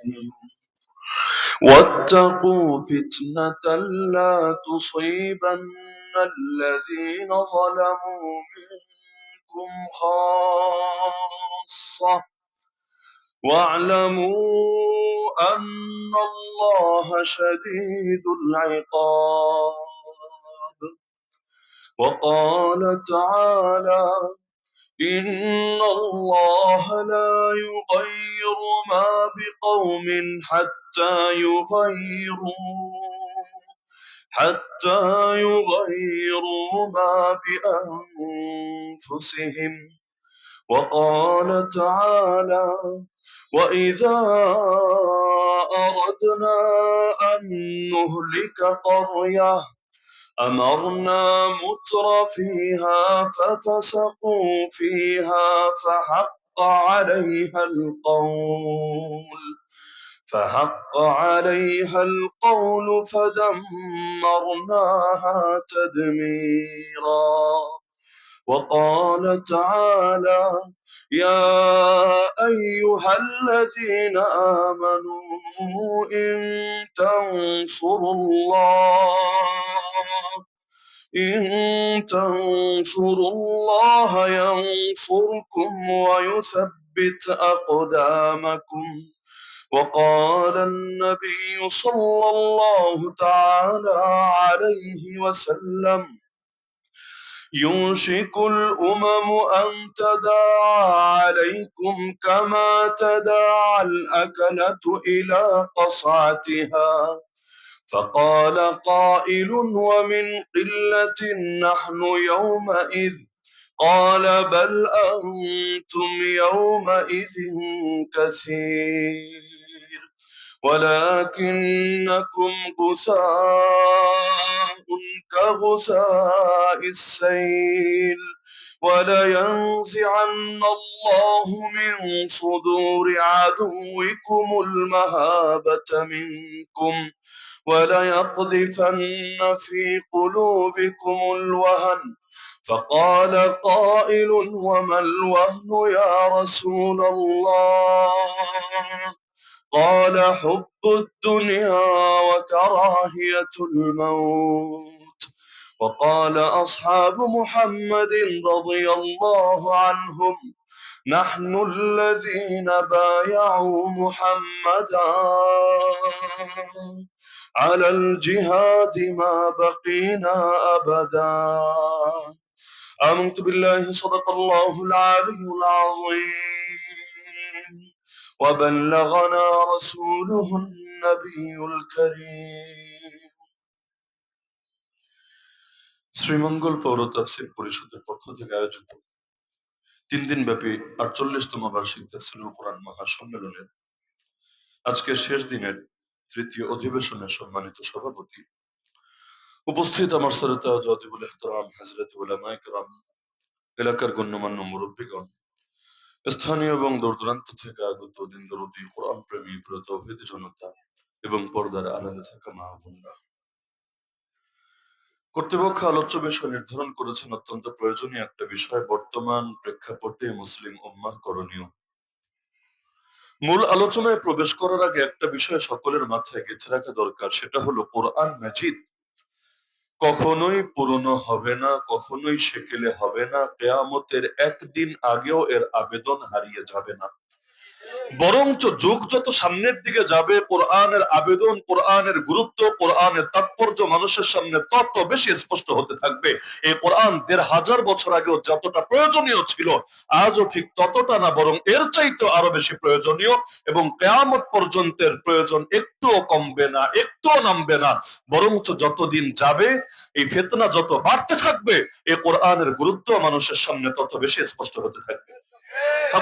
عليهم واتقوا فتنة لا تصيبن الذين ظلموا منكم خاصة واعلموا أن الله شديد العقاب. وقال تعالى: إن الله لا يغير ما بقوم حتى يغيروا ما بأنفسهم. وقال تعالى: وإذا أردنا أن نهلك قرية أمرنا متر فيها ففسقوا فيها فحق عليها القول فدمرناها تدميرا. وقال تعالى: يا أيها الذين آمنوا إن تنصروا الله ينصركم ويثبت أقدامكم. وقال النبي صلى الله تعالى عليه وسلم: يوشك الأمم أن تداعى عليكم كما تداعى الأكلة إلى قصعتها. فقال قائل: ومن قلة نحن يومئذ؟ قال: بل أنتم يومئذ كثير ولكنكم غثاء كغثاء السيل. ولينزعن الله من صدور عدوكم المهابة منكم وليقذفن في قلوبكم الوهن. فقال قائل: وما الوهن يا رسول الله؟ قال: حب الدنيا وكراهية الموت. وقال أصحاب محمد رضي الله عنهم: نحن الذين بايعوا محمدا على الجهاد ما بقينا أبدا. آمنت بالله صدق الله العلي العظيم وبلغنا رسوله النبي الكريم। শ্রীমঙ্গল পৌর তাফসীর পরিষদের পক্ষ থেকে আয়োজিত 3 দিন ব্যাপী 48তম বার্ষিক তাফসীরুল কোরআন মহাসম্মেলনের আজকের শেষ দিনের তৃতীয় অধিবেশনের সম্মানিত সভাপতি, উপস্থিত আমার শ্রদ্ধেয় ওয়াজিবুল ইহতিরাম হযরত উলামায়ে কেরাম, এলাকার গণ্যমান্য মুরব্বীগণ, স্থানীয় এবং দূরদূরান্ত থেকে আগত দিন দরদি কোরআন প্রেমী প্রিয় তাওহীদি জনতা এবং পর্দার আড়ালে থাকা মা ও বোনেরা, কর্তৃপক্ষ আলোচ্য বিষয় নির্ধারণ করেছেন অত্যন্ত প্রয়োজনীয় একটা বিষয় বর্তমান প্রেক্ষাপটে মুসলিম উম্মাহর করণীয়। মূল আলোচনায় প্রবেশ করার আগে একটা বিষয় সকলের মাথায় গেঁথে রাখা দরকার, সেটা হলো কোরআন মাজিদ কখনোই পুরনো হবে না, কখনোই সেকেলে হবে না, কিয়ামতের একদিন আগেও এর আবেদন হারিয়ে যাবে না। বরঞ্চ যুগ যত সামনের দিকে যাবে, কোরআনের আবেদন, কোরআনের গুরুত্ব, কোরআনের তাৎপর্য মানুষের সামনে তত বেশি স্পষ্ট হতে থাকবে। এই কোরআন 1500 বছর আগেও যতটা প্রয়োজনীয় ছিল, আজও ঠিক ততটা না, বরং এর চাইতে আরো বেশি প্রয়োজনীয়, এবং কিয়ামত পর্যন্তের প্রয়োজন একটুও কমবে না, একটুও নামবে না। বরঞ্চ যতদিন যাবে, এই ফিতনা যত বাড়তে থাকবে, এই কোরআনের গুরুত্ব মানুষের সামনে তত বেশি স্পষ্ট হতে থাকবে।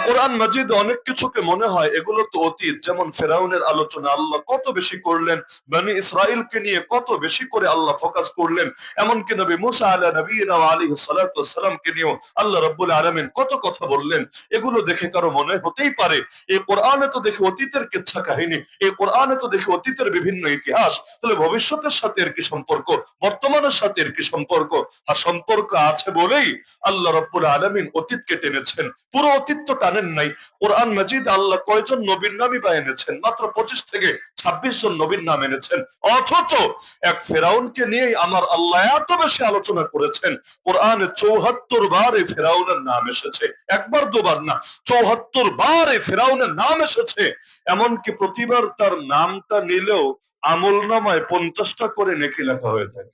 কোরআন মাজিদ অনেক কিছুকে মনে হয় এগুলো তো অতীত, যেমন ফেরাউনের আলোচনা আল্লাহ কত বেশি করলেন, বনি ইসরাইলকে নিয়ে কত বেশি করে আল্লাহ ফোকাস করলেন, এমনকি নবী মুসা আলাইহিস সালাতু ওয়াস সালামকে নিয়েও আল্লাহ রাব্বুল আলামিন কত কথা বললেন। এগুলো দেখে কারো মনে হতেই পারে এই কোরআনে তো দেখি অতীতের কিচ্ছা কাহিনী, এই কোরআনে তো দেখি অতীতের বিভিন্ন ইতিহাস, তাহলে ভবিষ্যতের সাথে এর কি সম্পর্ক, বর্তমানের সাথে এর কি সম্পর্ক? আর সম্পর্ক আছে বলেই আল্লাহ রাব্বুল আলামিন অতীতকে টেনেছেন। পুরো অতীত তো টানেন নাই। কোরআন মাজিদ আল্লাহ কয়জন নবীর নামই বা এনেছেন? মাত্র 25 থেকে 26 জন নবীর নাম এনেছেন। অথচ এক ফেরাউনকে নিয়েই আমার আল্লাহ এত বেশি আলোচনা করেছেন। কোরআনে 74 বার এই ফেরাউনের নাম এসেছে, একবার দুবার না, 74 বার এই ফেরাউনের নাম এসেছে। এমনকি প্রতিবার তার নামটা নিলেও আমল নামায় 50টা করে নেকি লেখা হয়ে থাকে।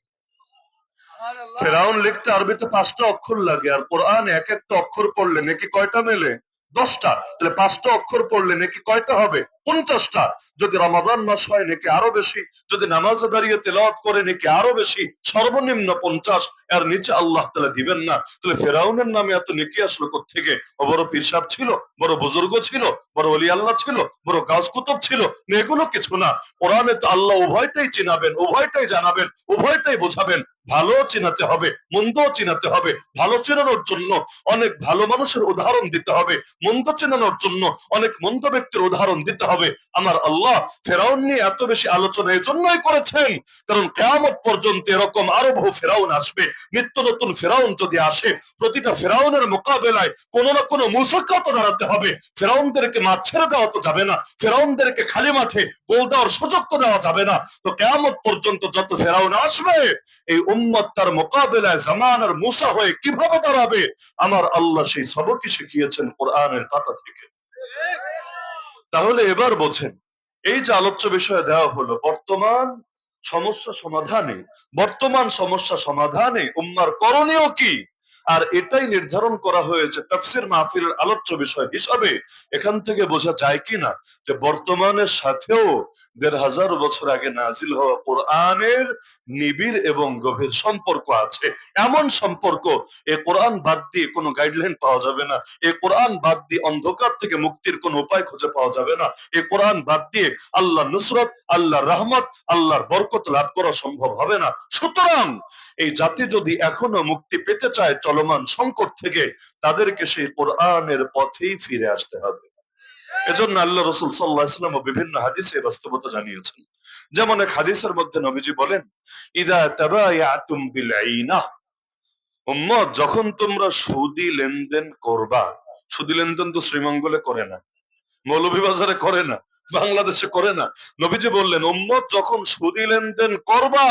ফেরাউন লিখতে আরবিতে 5টা অক্ষর লাগে, আর কোরআন এক একটা অক্ষর পড়লে নেকি কয়টা মেলে? 10টা। তাহলে 5টা অক্ষর পড়লে নেকি কয়টা হবে? 50টা। যদি রমাদান মাস হয় নেকি আরো বেশি, যদি নামাজে দাঁড়িয়ে তেলাওয়াত করে নেকি আরো বেশি, সর্বনিম্ন 50, এর নিচে আল্লাহ তাআলা দিবেন না। তাহলে ফেরাউনের নামে এত নেকি আসলো কোত্থেকে? ও বড় পীর সাহেব ছিল, বড় বুজুর্গ ছিল, বড় ওলি আল্লাহ ছিল, বড় গাউস কুতুব ছিল? এগুলো কিছু না। কোরআনে তো আল্লাহ উভয়টাই চিনাবেন, উভয়টাই জানাবেন, উভয়টাই বোঝাবেন। ভালো চিনাতে হবে, মন্দ চিনাতে হবে। ভালো চেনানোর জন্য অনেক ভালো মানুষের উদাহরণ দিতে হবে, মন্দ চেনানোর জন্য অনেক মন্দ ব্যক্তির উদাহরণ দিতে হবে। আমার আল্লাহ ফেরাউন নিয়ে এত বেশি আলোচনা এই জন্যই করেছেন, কারণ কিয়ামত পর্যন্ত এরকম আরো বহু ফেরাউন আসবে। নিত্য নতুন ফেরাউন যদি আসে, প্রতিটা ফেরাউনের মোকাবেলায় কোনো না কোনো মুসাক্কা তো দাঁড়াতে হবে। ফেরাউনদেরকে মাঠ ছেড়ে দেওয়া তো যাবে না, ফেরাউনদেরকে খালি মাঠে গোল দেওয়ার সুযোগ তো দেওয়া যাবে না। তো কিয়ামত পর্যন্ত যত ফেরাউন আসবে, এই উম্মত তার মোকাবেলায় জামানার মুসা হয়ে কিভাবে দাঁড়াবে, আমার আল্লাহ সেই সবকই শিখিয়েছেন কোরআনের পাতা থেকে। তাহলে এবার বোঝেন, এই যে আলোচ্য বিষয় দেওয়া হলো বর্তমান সমস্যা সমাধানে উম্মার করণীয় কি, আর এটাই নির্ধারণ করা হয়েছে তাফসীর মাহফিলের আলোচ্য বিষয় হিসাবে। এখান থেকে বোঝা যায় কিনা যে বর্তমানের সাথেও 1500 বছর আগে নাজিল হওয়া কোরআনের নিবিড় এবং গভীর সম্পর্ক আছে। এমন সম্পর্ক, এই কোরআন বাদ দিয়ে কোনো গাইডলাইন পাওয়া যাবে না। এই কোরআন বাদ দিয়ে অন্ধকার থেকে মুক্তির কোনো উপায় খুঁজে পাওয়া যাবে না। এই কোরআন বাদ দিয়ে আল্লাহর নুসরত, আল্লাহর রহমত, আল্লাহর বরকত লাভ করা সম্ভব হবে না। সুতরাং এই জাতি যদি এখনো মুক্তি পেতে চায় চলমান সংকট থেকে, তাদেরকে সেই কোরআনের পথেই ফিরে আসতে হবে। এজন্য আল্লাহ রাসূল সাল্লাল্লাহু আলাইহি ওয়াসাল্লাম বিভিন্ন হাদিসে বাস্তবতা জানিয়েছেন। যেমন এক হাদিসের মধ্যে নবীজি বলেন, ইযা তাবায়াতুম বিল আইনাহ, উম্মত যখন তোমরা সুদি লেনদেন করবা। সুদি লেনদেন তো শ্রীমঙ্গলে করে না, মৌলভীবাজারে করে না, বাংলাদেশে করে না। নবীজি বললেন, উম্মত যখন সুদি লেনদেন করবা,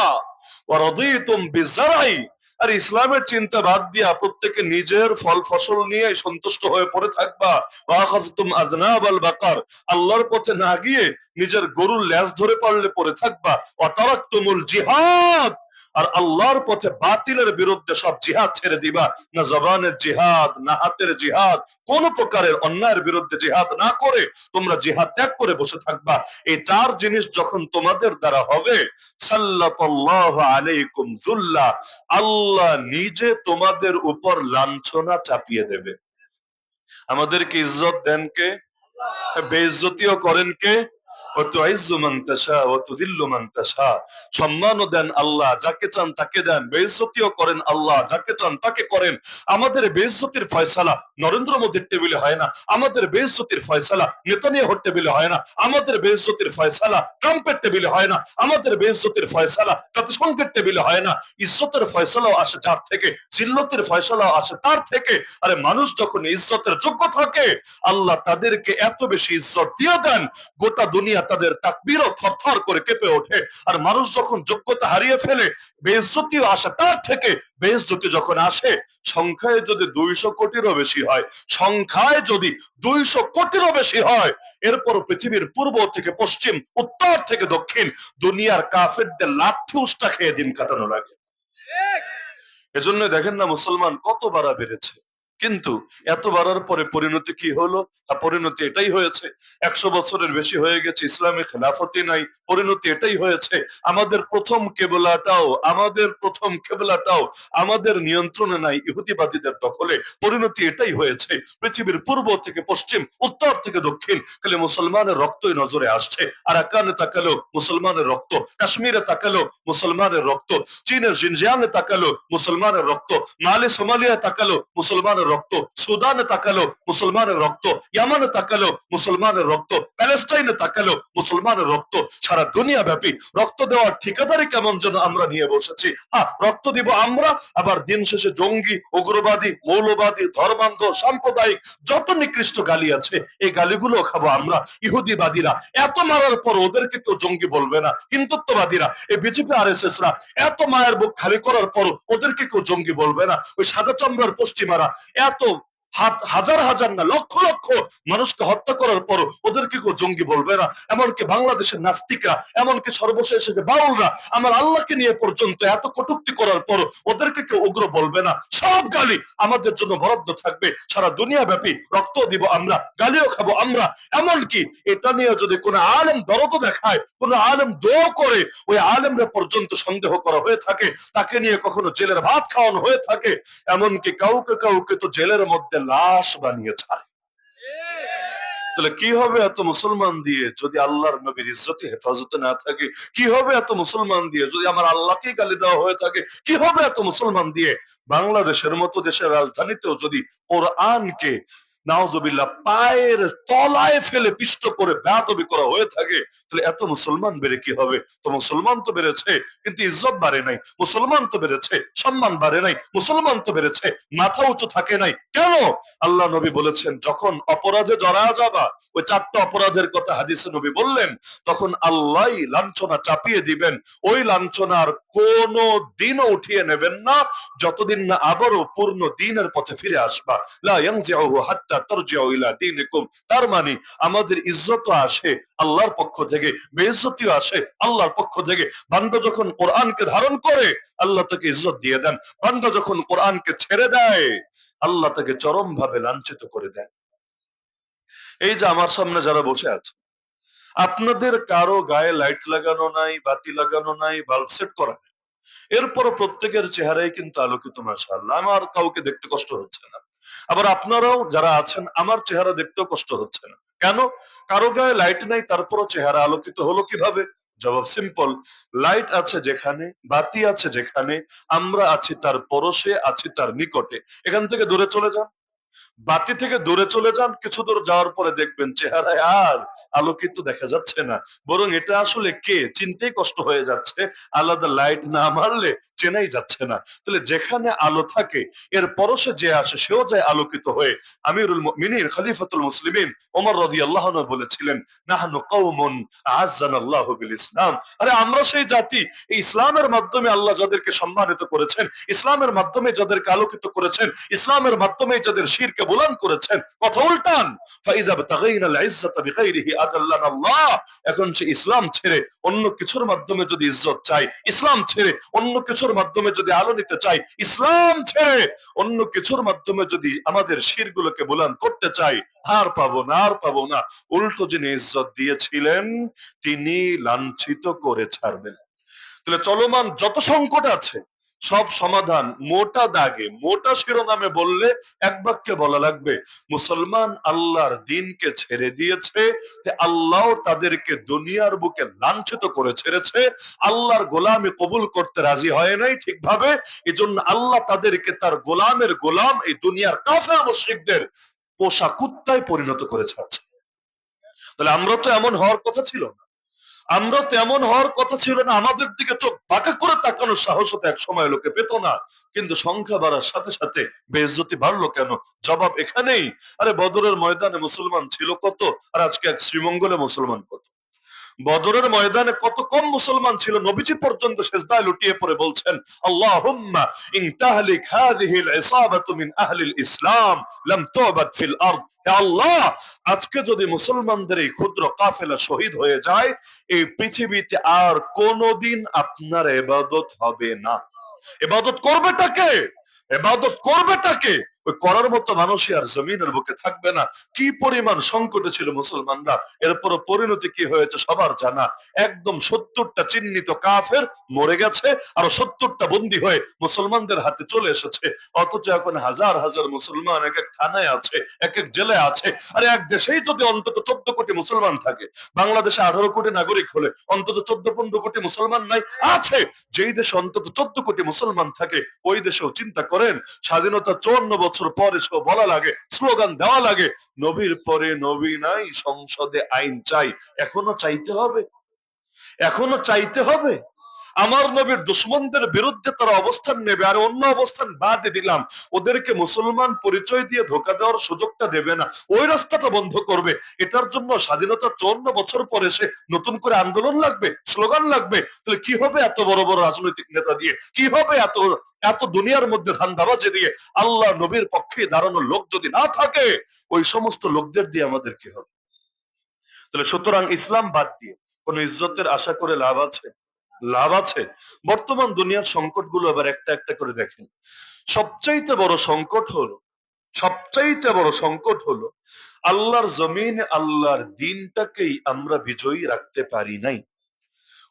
ওয়ারাদিতুম বিজারাই, আর ইসলামের চিন্তা বাদ দিয়া প্রত্যেকে নিজের ফল ফসল নিয়ে সন্তুষ্ট হয়ে পড়ে থাকবা। ওয়াখাযতুম আযনাবাল বাকার, আল্লাহর পথে না গিয়ে নিজের গরুর ল্যাজ ধরে পারলে পড়ে থাকবা। ওয়া তারাকতুমুল জিহাদ, আর আল্লাহর পথে বাতিলের বিরুদ্ধে সব জিহাদ ছেড়ে দিবা। না জবানের জিহাদ, না হাতের জিহাদ, কোন প্রকারের অন্যায়ের বিরুদ্ধে জিহাদ না করে তোমরা জিহাদ ত্যাগ করে বসে থাকবা। এই 4 জিনিস যখন তোমাদের দ্বারা হবে, সাল্লাল্লাহু আলাইকুম যুল্লা, আল্লাহ নিজে তোমাদের উপর লাঞ্ছনা চাপিয়ে দেবে। আমাদেরকে ইজ্জত দেন কে? বেইজ্জতিও করেন কে? সম্মানও দেন আল্লাহ, যাকে চান তাকে দেন। বেইজ্জতিও করেন আল্লাহ, যাকে চান তাকে করেন। আমাদের বেইজ্জতির ফয়সালা নরেন্দ্র মোদীর টেবিলে হয় না, আমাদের বেইজ্জতির ফয়সালা নেতানিয়াহুর টেবিলে হয় না, আমাদের বেইজ্জতির ফয়সালা ট্রাম্পের টেবিলে হয় না, আমাদের বেইজ্জতির ফয়সালা জাতিসংঘের টেবিলে হয় না। ইজ্জতের ফয়সালাও আসে যার থেকে, জিল্লতের ফয়সালাও আসে তার থেকে। আরে মানুষ যখন ইজ্জতের যোগ্য থাকে, আল্লাহ তাদেরকে এত বেশি ইজ্জত দিয়ে দেন, গোটা দুনিয়া তাদের তাকবীর থরথর করে কেঁপে ওঠে। আর মানুষ যখন যোগ্যতা হারিয়ে ফেলে, বেইজ্জতিও আসে তার থেকে। বেইজ্জতি যখন আসে, সংখ্যায় যদি 200 কোটিরও বেশি হয়, সংখ্যায় যদি 200 কোটিরও বেশি হয়, এরপর পৃথিবীর পূর্ব থেকে পশ্চিম, উত্তর থেকে দক্ষিণ, দুনিয়ার কাফেরদের লাথি উষ্টা খেয়ে দিন কাটানো লাগে। এজন্য দেখেন না মুসলমান কত বাড়া বেড়েছে, কিন্তু এত বাড়ার পরে পরিণতি কি হলো? পরিণতি এটাই হয়েছে, 100 বছরের বেশি হয়ে গেছে, ইসলামে খেলাফতি নাই। পরিণতি এটাই হয়েছে, আমাদের প্রথম কেবলাটাও আমাদের নিয়ন্ত্রণে নাই, ইহুদিবাদীদের দখলে। পরিণতি এটাই হয়েছে, পৃথিবীর পূর্ব থেকে পশ্চিম, উত্তর থেকে দক্ষিণ, খালি মুসলমানের রক্তই নজরে আসছে। আরাকানে তাকালো মুসলমানের রক্ত, কাশ্মীরে তাকালো মুসলমানের রক্ত, চীনের জিনজিয়াংয়ে তাকালো মুসলমানের রক্ত, মালি সোমালিয়া তাকালো মুসলমানের রক্ত, সুদানে তাকালো মুসলমানের রক্ত, ইয়ামানে তাকালো মুসলমানের রক্ত, প্যালেস্টাইনে তাকালো মুসলমানের রক্ত। সারা দুনিয়া ব্যাপী রক্ত দেওয়ার ঠিকাদারি কেমন যেন আমরা নিয়ে বসেছি। রক্ত দিব আমরা, আবার দিন শেষে জঙ্গি, উগ্রবাদী, মৌলবাদী, ধর্মান্ধ, সাম্প্রদায়িক যত নিকৃষ্ট গালি আছে এই গালিগুলো খাবো আমরা। ইহুদিবাদীরা এত মারার পর ওদেরকে কেউ জঙ্গি বলবে না। হিন্দুত্ববাদীরা, এই বিজেপি RSS রা এত মায়ের বুক খালি করার পর ওদেরকে কেউ জঙ্গি বলবে না। ওই সাদা চামড়ার পশ্চিমারা এত হাজার হাজার না লক্ষ লক্ষ মানুষকে হত্যা করার পর ওদেরকে কেউ জঙ্গি বলবে না। এমনকি বাংলাদেশের নাস্তিকরা, এমনকি সর্বশেষে যে বাউলরা আমার আল্লাহকে নিয়ে পর্যন্ত এত কটূক্তি করার পর ওদেরকে কেউ উগ্র বলবে না। সব গালি আমাদের জন্য বরাদ্দ থাকবে। সারা দুনিয়া ব্যাপী রক্ত দিব আমরা, গালিও খাবো আমরা। এমনকি এটা নিয়ে যদি কোনো আলেম দরদ দেখায়, কোনো আলেম দোয়া করে, ওই আলেমরা পর্যন্ত সন্দেহ করা হয়ে থাকে, তাকে নিয়ে কখনো জেলের ভাত খাওয়ানো হয়ে থাকে। এমনকি কাউকে কাউকে তো জেলের মধ্যে লাশ বানিয়ে ছাড়ে। তাহলে কি হবে এত মুসলমান দিয়ে যদি আল্লাহর নবীর ইজ্জতে হেফাজতে না থাকে? কি হবে এত মুসলমান দিয়ে যদি আমার আল্লাহকেই গালি দেওয়া হয়ে থাকে? কি হবে এত মুসলমান দিয়ে বাংলাদেশের মতো দেশের রাজধানীতেও যদি কোরআনকে নাউজুবিল্লাহ পায়ের তলায় ফেলে পিষ্ট করে বেয়াদবি করা হয়ে থাকে? তাহলে এত মুসলমান বেড়ে কি হবে? তো মুসলমান তো বেড়েছে কিন্তু ইজ্জত বাড়ে নাই, মুসলমান তো বেড়েছে সম্মান বাড়ে নাই, মুসলমান তো বেড়েছে মাথা উঁচু থাকে নাই। কেন? আল্লাহ নবী বলেছেন যখন অপরাধে জড়া যাবা, ওই 4টা অপরাধের কথা হাদিসে নবী বললেন, তখন আল্লাহ লাঞ্ছনা চাপিয়ে দিবেন। ওই লাঞ্ছনার কোন দিনও উঠিয়ে নেবেন না যতদিন না আবারও পূর্ণ দিনের পথে ফিরে আসবা। লা ইয়ানজিউহু হাত্তা তারজিউ ইলা দীনিকুম। তার মানে আমাদের ইজ্জত আসে আল্লাহর পক্ষ থেকে, বেইজ্জতিও আসে আল্লাহর পক্ষ থেকে। বান্দা যখন কোরআনকে ধারণ করে আল্লাহ তাকে ইজ্জত দিয়ে দেন, বান্দা যখন কোরআনকে ছেড়ে দেয় আল্লাহ তাকে চরম ভাবে লাঞ্ছিত করে দেন। এই যে আমার সামনে যারা বসে আছে, আপনাদের কারো গায়ে লাইট লাগানো নাই, বাতি লাগানো নাই, বাল্ব সেট করা নেই, এরপরও প্রত্যেকের চেহারাই কিন্তু আলোকিত মাশাআল্লাহ। আমার কাউকে দেখতে কষ্ট হচ্ছে না। আবার আপনারাও যারা আছেন আমার চেহারা দেখতেও কষ্ট হচ্ছে না। কেন? কারো গায়ে লাইট নাই তারপরও চেহারা আলোকিত হলো কিভাবে? জবাব সিম্পল। লাইট আছে যেখানে, বাতি আছে যেখানে, আমরা আছি তার পরশে, আছি তার নিকটে। এখান থেকে দূরে চলে যান, বাতি থেকে দূরে চলে যান, কিছু দূর যাওয়ার পরে দেখবেন চেহারায় আর আলোকিত দেখা যাচ্ছে না, বরং এটা আসলে কে চিনতেই কষ্ট হয়ে যাচ্ছে। আলাদা লাইট না মারলে চেনাই যাচ্ছে না। তাহলে যেখানে আলো থাকে এর পরশে যে আসে সেও যায় আলোকিত হয়ে। আমিরুল মুমিনিন খলিফাতুল মুসলিমিন ওমর রাদিয়াল্লাহু আনহু বলেছিলেন, নাহনু কওমুন আ'আজ্জানাল্লাহু বিল ইসলাম। আরে আমরা সেই জাতি, এই ইসলামের মাধ্যমে আল্লাহ যাদেরকে সম্মানিত করেছেন, ইসলামের মাধ্যমে যাদেরকে আলোকিত করেছেন, ইসলামের মাধ্যমে যাদের শিরকে বুলান করেছেন। কথা উল্টান, ফাইযা বাতাগাইনাল ইজ্জাতা বিগাইরিহি আযাল্লানাল্লাহ। এখন সে ইসলাম ছেড়ে অন্য কিছুর মাধ্যমে যদি ইজ্জত চাই, ইসলাম ছেড়ে অন্য কিছুর মাধ্যমে যদি আলো নিতে চাই, ইসলাম ছেড়ে অন্য কিছুর মাধ্যমে যদি আমাদের শিরগুলোকে বুলান করতে চাই, আর পাবো না, আর পাবো না। উল্টো যিনি ইজ্জত দিয়েছিলেন তিনি লাঞ্ছিত করে ছাড়বেন। তাহলে চলমান যত সংকট আছে সব সমাধান মোটা দাগে, মোটা শিরোনামে বললে এক বাক্যে বলা লাগবে, মুসলমান আল্লাহর দিনকে ছেড়ে দিয়েছে, আল্লাহ তাদেরকে দুনিয়ার বুকে লাঞ্ছিত করে ছেড়েছে। আল্লাহর গোলামি কবুল করতে রাজি হয় নাই ঠিকভাবে, এজন্য আল্লাহ তাদেরকে তার গোলামের গোলাম এই দুনিয়ার কাফের মুশরিকদের পোষা কুত্তায় পরিণত করে ছাড়ছে। তাহলে আমরা তো এমন হওয়ার কথা ছিল না, আমরা তেমন হওয়ার কথা ছিল না। আমাদের দিকে চোখ বাঁকা করে তাকানোর সাহস তো এক সময় লোকে পেত না, কিন্তু সংখ্যা বাড়ার সাথে সাথে বেইজ্জতি বাড়লো কেন? জবাব এখানেই। আরে বদরের ময়দানে মুসলমান ছিল কত, আর আজকে এক শ্রীমঙ্গলে মুসলমান কত? বদরের ময়দানে কত কম মুসলমান ছিল, নবীজি পর্যন্ত সিজদায় লুটিয়ে পড়ে বলছেন, আল্লাহুম্মা ইন তাহলিক হাযিহিল ইসাবাতু মিন আহলিল ইসলাম লাম তুবাদ ফিল আরদ। হে আল্লাহ, আজকে যদি মুসলমানদের এই ক্ষুদ্র কাফেলা শহীদ হয়ে যায়, এই পৃথিবীতে আর কোনোদিন আপনার ইবাদত হবে না। ইবাদত করবেটাকে, ইবাদত করবেটাকে? ওই করার মতো মানুষই আর জমিনের বুকে থাকবে না। কি পরিমাণ সংকটে ছিল মুসলমানরা, এরপর পরিণতি কি হয়েছে সবার জানা। একদম 70টা চিহ্নিত কাফের মরে গেছে, আর 70টা বন্দী হয়ে মুসলমানদের হাতে চলে এসেছে। অথচ এখন হাজার হাজার মুসলমান এক এক থানায় আছে, এক এক জেলায় আছে। আর এক দেশেই যদি অন্তত 14 কোটি মুসলমান থাকে, বাংলাদেশে 18 কোটি নাগরিক হলে অন্তত 14-15 কোটি মুসলমান নাই আছে? যেই দেশে অন্তত 14 কোটি মুসলমান থাকে ওই দেশেও চিন্তা করেন স্বাধীনতা 54 বছর পর এসেও বলা লাগে, স্লোগান দেওয়া লাগে, নবীর পরে নবী নাই, সংসদে আইন চাই। এখনো চাইতে হবে, এখনো চাইতে হবে। আমার নবীর দুশ্মনদের বিরুদ্ধে তারা অবস্থান নেবে, আর অন্য অবস্থান বাদ দিলাম, ওদেরকে মুসলমান পরিচয় দিয়ে ধোকা দেওয়ার সুযোগটা দেবে না, ওই রাস্তাটা বন্ধ করবে। এটার জন্য স্বাধীনতা 54 বছর পরে এসে নতুন করে আন্দোলন লাগবে, স্লোগান লাগবে। তাহলে কি হবে এত বড় বড় রাজনৈতিক নেতা দিয়ে, কি হবে এত এত দুনিয়ার মধ্যে ধান্দাবাজি দিয়ে? আল্লাহ নবীর পক্ষে দাঁড়ানোর লোক যদি না থাকে, ওই সমস্ত লোকদের দিয়ে আমাদের কি হবে? তাহলে সুতরাং ইসলাম বাদ দিয়ে কোন ইজ্জতের আশা করে লাভ আছে? লাভ আছে? বর্তমান দুনিয়ার সংকট গুলো এবার একটা একটা করে দেখেন। সবচাইতে বড় সংকট হলো, সবচাইতে বড় সংকট হলো আল্লাহর জমিন, আল্লাহর দিনটাকেই আমরা বিজয়ী রাখতে পারি নাই।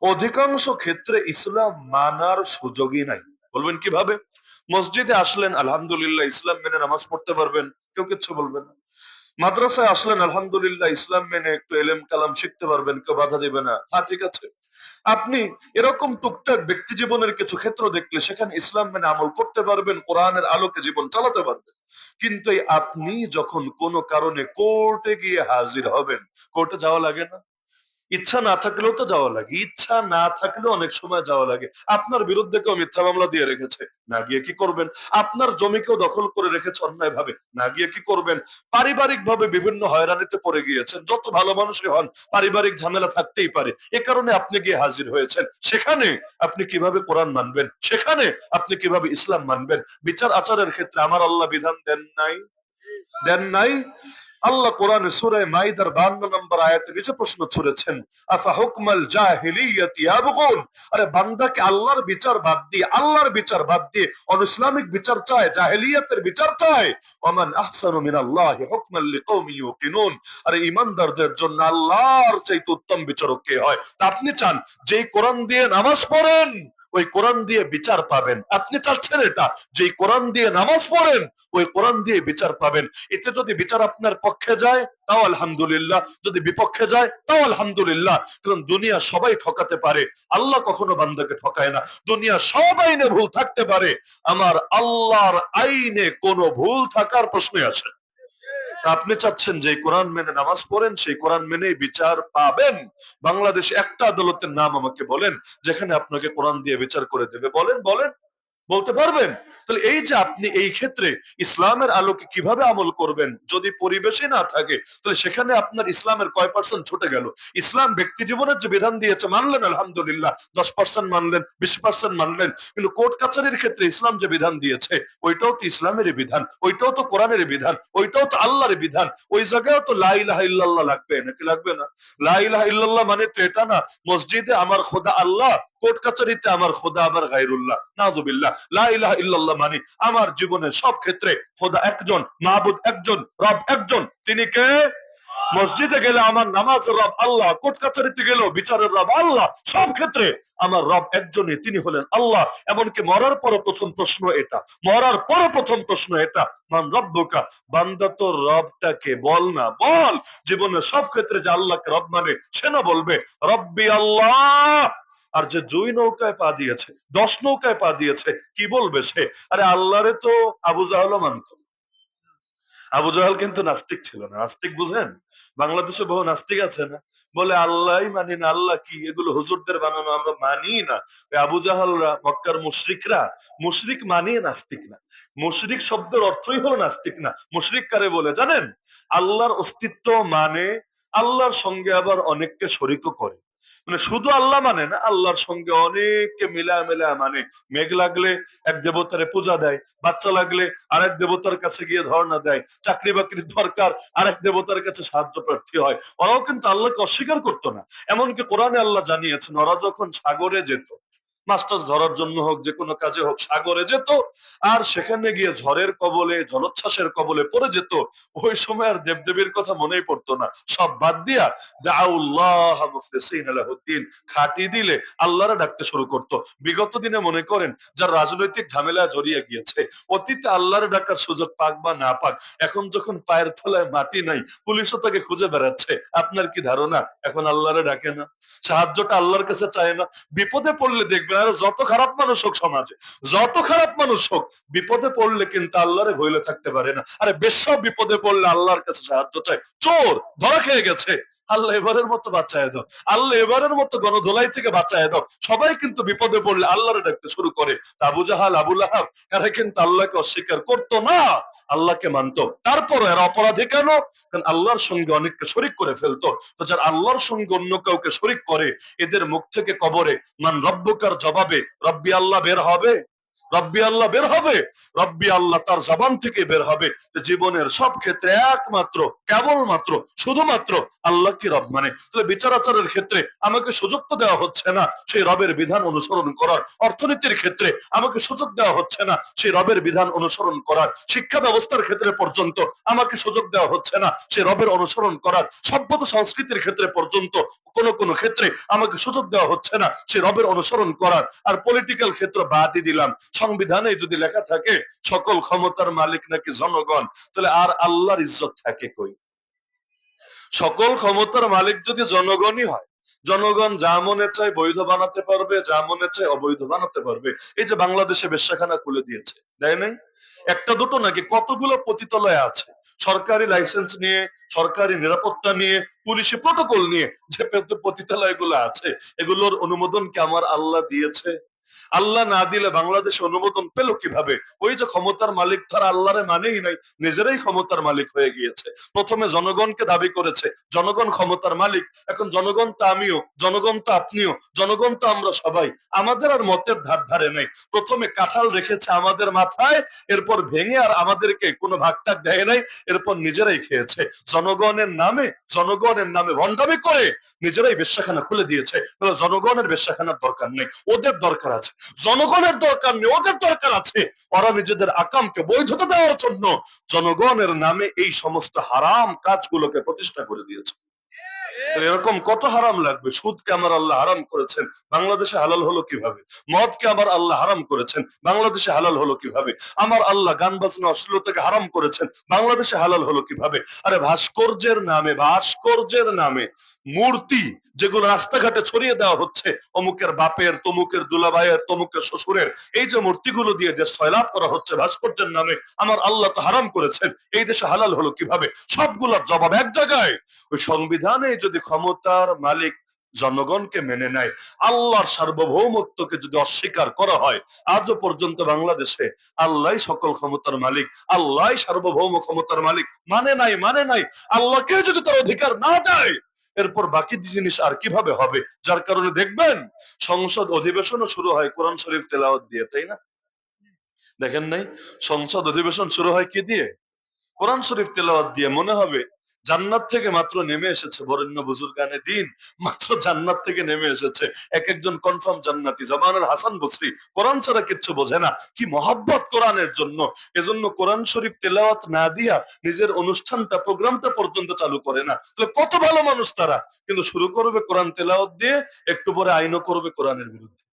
অধিকাংশ ক্ষেত্রে ইসলাম মানার সুযোগই নাই। বলবেন কিভাবে? মসজিদে আসলেন, আলহামদুলিল্লাহ ইসলাম মেনে নামাজ পড়তে পারবেন, কেউ কিচ্ছু বলবেন না। মাদ্রাসায় আসলেন, আলহামদুলিল্লাহ ইসলাম মেনে একটু এলেম কালাম শিখতে পারবেন, কেউ বাধা দেবে না, হ্যাঁ ঠিক আছে। আপনি এরকম টুকটাক ব্যক্তি জীবনের কিছু ক্ষেত্র দেখলে সেখানে ইসলাম মেনে আমল করতে পারবেন, কোরআনের আলোকে জীবন চালাতে পারবেন। কিন্তু এই আপনি যখন কোনো কারণে কোর্টে গিয়ে হাজির হবেন, কোর্টে যাওয়া লাগে না? ইচ্ছা না থাকলেও তো যাওয়া লাগে, ইচ্ছা না থাকলেও অনেক সময় যাওয়া লাগে। আপনার বিরুদ্ধে কেউ মিথ্যা মামলা দিয়ে রেখেছে, না গিয়ে কি করবেন? আপনার জমি কেউ দখল করে রেখেছে অন্যায় ভাবে, না গিয়ে কি করবেন? পারিবারিক ভাবে বিভিন্ন হয়রানিতে পড়ে গিয়েছেন, যত ভালো মানুষই হন পারিবারিক ঝামেলা থাকতেই পারে, এ কারণে আপনি গিয়ে হাজির হয়েছেন। সেখানে আপনি কিভাবে কোরআন মানবেন? সেখানে আপনি কিভাবে ইসলাম মানবেন? বিচার আচারের ক্ষেত্রে আমার আল্লাহ বিধান দেন নাই? দেন নাই? আল্লাহ কোরআনে সূরা মাইদার 52 নম্বর আয়াতে নিচে প্রশ্ন ছুড়েছেন, আফা হুকমাল জাহিলিয়াতি ইয়াবগুন। আরে বান্দাকে আল্লাহর বিচার বাদ দিয়ে, আল্লাহর বিচার বাদ দিয়ে অনইসলামিক বিচার চায়, জাহেলিয়াতের বিচার চায়। ওমান আহসানু মিনাল্লাহি হুকমান লিকাওমি ইউকিনুন। আরে ঈমানদারদের জন্য আল্লাহর চাইতে উত্তম বিচারক কে হয়? তা আপনি চান যেই কোরআন দিয়ে নামাজ পড়েন ওই কোরআন দিয়ে বিচার পাবেন, আপনি চাচ্ছেন এটা, যেই কোরআন দিয়ে নামাজ পড়েন ওই কোরআন দিয়ে বিচার পাবেন। এতে যদি বিচার আপনার পক্ষে যায় তাও আলহামদুলিল্লাহ, যদি বিপক্ষে যায় তাও আলহামদুলিল্লাহ। কারণ দুনিয়া সবাই ঠকাতে পারে, আল্লাহ কখনো বান্দাকে ঠকায় না। দুনিয়া সব আইনে ভুল থাকতে পারে, আমার আল্লাহর আইনে কোনো ভুল থাকার প্রশ্নই আসে না। তা আপনি চাচ্ছেন যে কোরআন মেনে নামাজ পড়েন, সেই কোরআন মেনে বিচার পাবেন। বাংলাদেশে একটা আদালতের নাম আমাকে বলেন যেখানে আপনাকে কোরআন দিয়ে বিচার করে দেবে? বলেন বলেন, বলতে পারবেন? তাহলে এই যে আপনি এই ক্ষেত্রে ইসলামের আলোকে কিভাবে আমল করবেন যদি পরিবেশে না থাকে, তাহলে সেখানে আপনার ইসলামের কয় পার্সেন্ট ছুটে গেল? ইসলাম ব্যক্তি জীবনের যে বিধান দিয়েছে মানলেন আলহামদুলিল্লাহ, 10% মানলেন, 20% মানলেন, কিন্তু কোর্ট কাছারির ক্ষেত্রে ইসলাম যে বিধান দিয়েছে ওইটাও তো ইসলামেরই বিধান, ওইটাও তো কোরআনের বিধান, ওইটাও তো আল্লাহর বিধান। ওই জায়গায় তো লা ইলাহা ইল্লাল্লাহ লাগবে নাকি লাগবে না? লা ইলাহা ইল্লাল্লাহ মানে তো এটা না মসজিদে আমার খোদা আল্লাহ, কোর্ট কাছারিতে আমার খোদা আবার গায়রুল্লাহ, নাউযুবিল্লাহ। লা ইলাহা ইল্লাল্লাহ মানে আমার জীবনের সব ক্ষেত্রে খোদা একজন, মাবুদ একজন, রব একজন। তিনি কে? মসজিদে গেলে আমার নামাজের রব আল্লাহ, কোর্ট কাছারিতে গেলেও বিচারের রব আল্লাহ, সব ক্ষেত্রে আমার রব একজনই, তিনি হলেন আল্লাহ। এমনকি মরার পর প্রথম প্রশ্ন এটা, মরার পর প্রথম প্রশ্ন এটা, মান রব্বুকা, বান্দা তোর রবটাকে বল না, বল। জীবনের সব ক্ষেত্রে যে আল্লাহকে রব মানে সে না বলবে রব্বি আল্লাহ। আর যে 2 নৌকায় পা দিয়েছে, 10 নৌকায় পা দিয়েছে, কি বলবে সে? আরে আল্লাহরে তো আবু জাহলও মানত। আবু জাহাল কিন্তু নাস্তিক ছিল না, নাস্তিক বুঝেন? বাংলাদেশে বহু নাস্তিক আছে না, বলে আল্লাহই মানি না, আল্লাহ কি, এগুলো হুজুরদের বানানো, আমরা মানি না। ওই আবু জাহালরা, মক্কার মুশরিকরা, মুশরিক মানে নাস্তিক না। মুশরিক শব্দের অর্থই হলো নাস্তিক না। মুশরিক কারে বলে জানেন? আল্লাহর অস্তিত্ব মানে, আল্লাহর সঙ্গে আবার অনেককে শরীকও করে। মানে শুধু আল্লাহ মানে না, আল্লাহর সঙ্গে অনেককে মিলা মিলা মানে। মেঘ লাগলে এক দেবতারে পূজা দেয়, বাচ্চা লাগলে আরেক দেবতার কাছে গিয়ে ধর্ণা দেয়, চাকরি বাকরির দরকার আরেক দেবতার কাছে সাহায্য প্রার্থী হয়। ওরাও কিন্তু আল্লাহকে অস্বীকার করতো না। এমনকি কোরআনে আল্লাহ জানিয়েছেন ওরা যখন সাগরে যেত, মাছ ধরার জন্য হোক, যে কোনো কাজে হোক, সাগরে যেত, আর সেখানে গিয়ে ঝড়ের কবলে, জলোচ্ছ্বাসের কবলে পড়ে যেত, ওই সময় আর দেবদেবীর কথা মনেই পড়তো না, সব বাদ দিয়া দাউল্লাহ মুখলিসিনা লাহুদ্দিন, খাটি দিলে আল্লাহরে ডাকতে শুরু করতো। বিগত দিনে মনে করেন যার রাজনৈতিক ঝামেলা জড়িয়ে গিয়েছে, অতীতে আল্লাহরে ডাকার সুযোগ পাক বা না পাক, এখন যখন পায়ের তলায় মাটি নাই, পুলিশও তাকে খুঁজে বেড়াচ্ছে, আপনার কি ধারণা এখন আল্লাহরে ডাকে না? সাহায্যটা আল্লাহর কাছে চায় না? বিপদে পড়লে দেখবেন, আর যত খারাপ মানুষ হোক সমাজে, যত খারাপ মানুষ হোক, বিপদে পড়লে কিন্তু আল্লাহরে ভইলে থাকতে পারে না। আরে বেশ্যা বিপদে পড়লে আল্লাহর কাছে সাহায্য চায়, চোর ধরা খেয়ে গেছে, আল্লাহ এবারের মতো বাঁচায় দাও, আল্লাহ এবারের মতো গণধোলাই থেকে বাঁচায় দাও। সবাই কিন্তু বিপদে পড়লে আল্লাহরে ডাকতে শুরু করে। আবু জাহাল, আবু লাহাব, এরা কিন্তু আল্লাহকে অস্বীকার করতো না, আল্লাহকে মানতো। তারপর এরা অপরাধী কেন? কারণ আল্লাহর সঙ্গে অনেককে শরিক করে ফেলতো। তো যারা আল্লাহর সঙ্গে অন্য কাউকে শরিক করে, এদের মুখ থেকে কবরে মান রব্বুকার জবাবে রব্বি আল্লাহ বের হবে? রব্বি আল্লাহ বের হবে? রব্বি আল্লাহ তার জবান থেকে বের হবে। জীবনের সব ক্ষেত্রে একমাত্র, কেবলমাত্র, শুধুমাত্র আল্লাহ কি রব মানে। তাহলে বিচার আচারের ক্ষেত্রে আমাকে সুযোগ তো দেওয়া হচ্ছে না সেই রবের বিধান অনুসরণ করার। অর্থনীতির ক্ষেত্রে আমাকে সুযোগ দেওয়া হচ্ছে না সেই রবের বিধান অনুসরণ করার। শিক্ষা ব্যবস্থার ক্ষেত্রে পর্যন্ত আমাকে সুযোগ দেওয়া হচ্ছে না সেই রবের অনুসরণ করার। সভ্যতা সংস্কৃতির ক্ষেত্রে পর্যন্ত কোন কোন ক্ষেত্রে আমাকে সুযোগ দেওয়া হচ্ছে না সেই রবের অনুসরণ করার। আর পলিটিক্যাল ক্ষেত্র বাদই দিলাম, সংবিধানে যদি লেখা থাকে সকল ক্ষমতার মালিক নাকি জনগণ, তাহলে আর আল্লাহর ইজ্জত থাকে কই? সকল ক্ষমতার মালিক যদি জনগণই হয়, জনগণ যা মনে চায় বৈধ বানাতে পারবে, যা মনে চায় অবৈধ বানাতে পারবে। এই যে বাংলাদেশে বেশ্যাখানা খুলে দিয়েছে, দেয় নাই? একটা দুটো নাকি কতগুলো পতিতালয় আছে, সরকারি লাইসেন্স নিয়ে, সরকারি নিরাপত্তা নিয়ে, পুলিশি প্রটোকল নিয়ে যে পতিতালয় গুলো আছে, এগুলোর অনুমোদন কি আমার আল্লাহ দিয়েছে? আল্লাহ না দিলে বাংলাদেশে অনুমোদন পেল কিভাবে? ওই যে ক্ষমতার মালিক তারা আল্লাহরে মানেই নাই, নিজেরাই ক্ষমতার মালিক হয়ে গিয়েছে। প্রথমে জনগণকে দাবি করেছে জনগণ ক্ষমতার মালিক, এখন জনগণ তো আমিও, জনগণ তো আপনিও, জনগণ তো আমরা সবাই, আমাদের আর মতের ধার ধারে নেই। প্রথমে কাঁঠাল রেখেছে আমাদের মাথায়, এরপর ভেঙে আর আমাদেরকে কোনো ভাগটাক দেয় নাই, এরপর নিজেরাই খেয়েছে। জনগণের নামে, জনগণের নামে ভণ্ডামি করে নিজেরাই বেশ্যাখানা খুলে দিয়েছে। জনগণের বেশ্যাখানার দরকার নেই, ওদের দরকার আছে। জনগণের দরকার নেই, ওদের দরকার আছে। ওরা নিজেদের আকামকে বৈধতা দেওয়ার জন্য জনগণের নামে এই সমস্ত হারাম কাজগুলোকে প্রতিষ্ঠা করে দিয়েছে। এরকম কত হারাম লাগবে? সুদকে আমার আল্লাহ হারাম করেছেন, বাংলাদেশে হালাল হলো কিভাবে? মদকে আমার আল্লাহ হারাম করেছেন, বাংলাদেশে হালাল হলো কিভাবে? আমার আল্লাহ গান বাজনা অশ্লীলতাকে হারাম করেছেন, বাংলাদেশে হালাল হলো কিভাবে? আরে ভাস্কর্যের নামে, ভাস্কর্যের নামে মূর্তি যেগুলো রাস্তাঘাটে ছড়িয়ে দেওয়া হচ্ছে, অমুকের বাপের, তমুকের দুলাভাইয়ের, তমুকের শ্বশুরের, এই যে মূর্তিগুলো দিয়ে দেশ সয়লাভ করা হচ্ছে ভাস্কর্যের নামে, আমার আল্লাহ তো হারাম করেছেন, এই দেশে হালাল হলো কিভাবে? সবগুলোর জবাব এক জায়গায়। ওই সংবিধানে যদি ক্ষমতার মালিক জনগণকে মেনে নেয়, আল্লাহর সার্বভৌমত্বকে যদি অস্বীকার করা হয়, আজও পর্যন্ত বাংলাদেশে আল্লাহ সকল ক্ষমতার মালিক, আল্লাহ সার্বভৌম ক্ষমতার মালিক, মানে নাই, মানে নাই। আল্লাহকে যদি তার অধিকার না দেয়, এরপর বাকি জিনিস আর কিভাবে হবে? যার কারণে দেখবেন সংসদ অধিবেশনও শুরু হয় কোরআন শরীফ তেলাওয়াত দিয়ে, তাই না? দেখেন নাই? সংসদ অধিবেশন শুরু হয় কি দিয়ে? কোরআন শরীফ তেলাওয়াত দিয়ে। মনে হবে জান্নাত থেকে মাত্র নেমে এসেছে বরেণ্য বুজুর্গানে দিন, মাত্র জান্নাত থেকে নেমে এসেছে। এক একজন কনফার্ম জান্নাতি। জামানের হাসান বসরি কোরআন ছাড়া কিচ্ছু বোঝে না, কি মহব্বত কোরআনের জন্য। এজন্য কোরআন শরীফ তেলাওয়াত না দিয়া নিজের অনুষ্ঠানটা, প্রোগ্রামটা পর্যন্ত চালু করে না। তাহলে কত ভালো মানুষ তারা, কিন্তু শুরু করবে কোরআন তেলাওয়াত দিয়ে, একটু পরে আইনও করবে কোরআনের বিরুদ্ধে।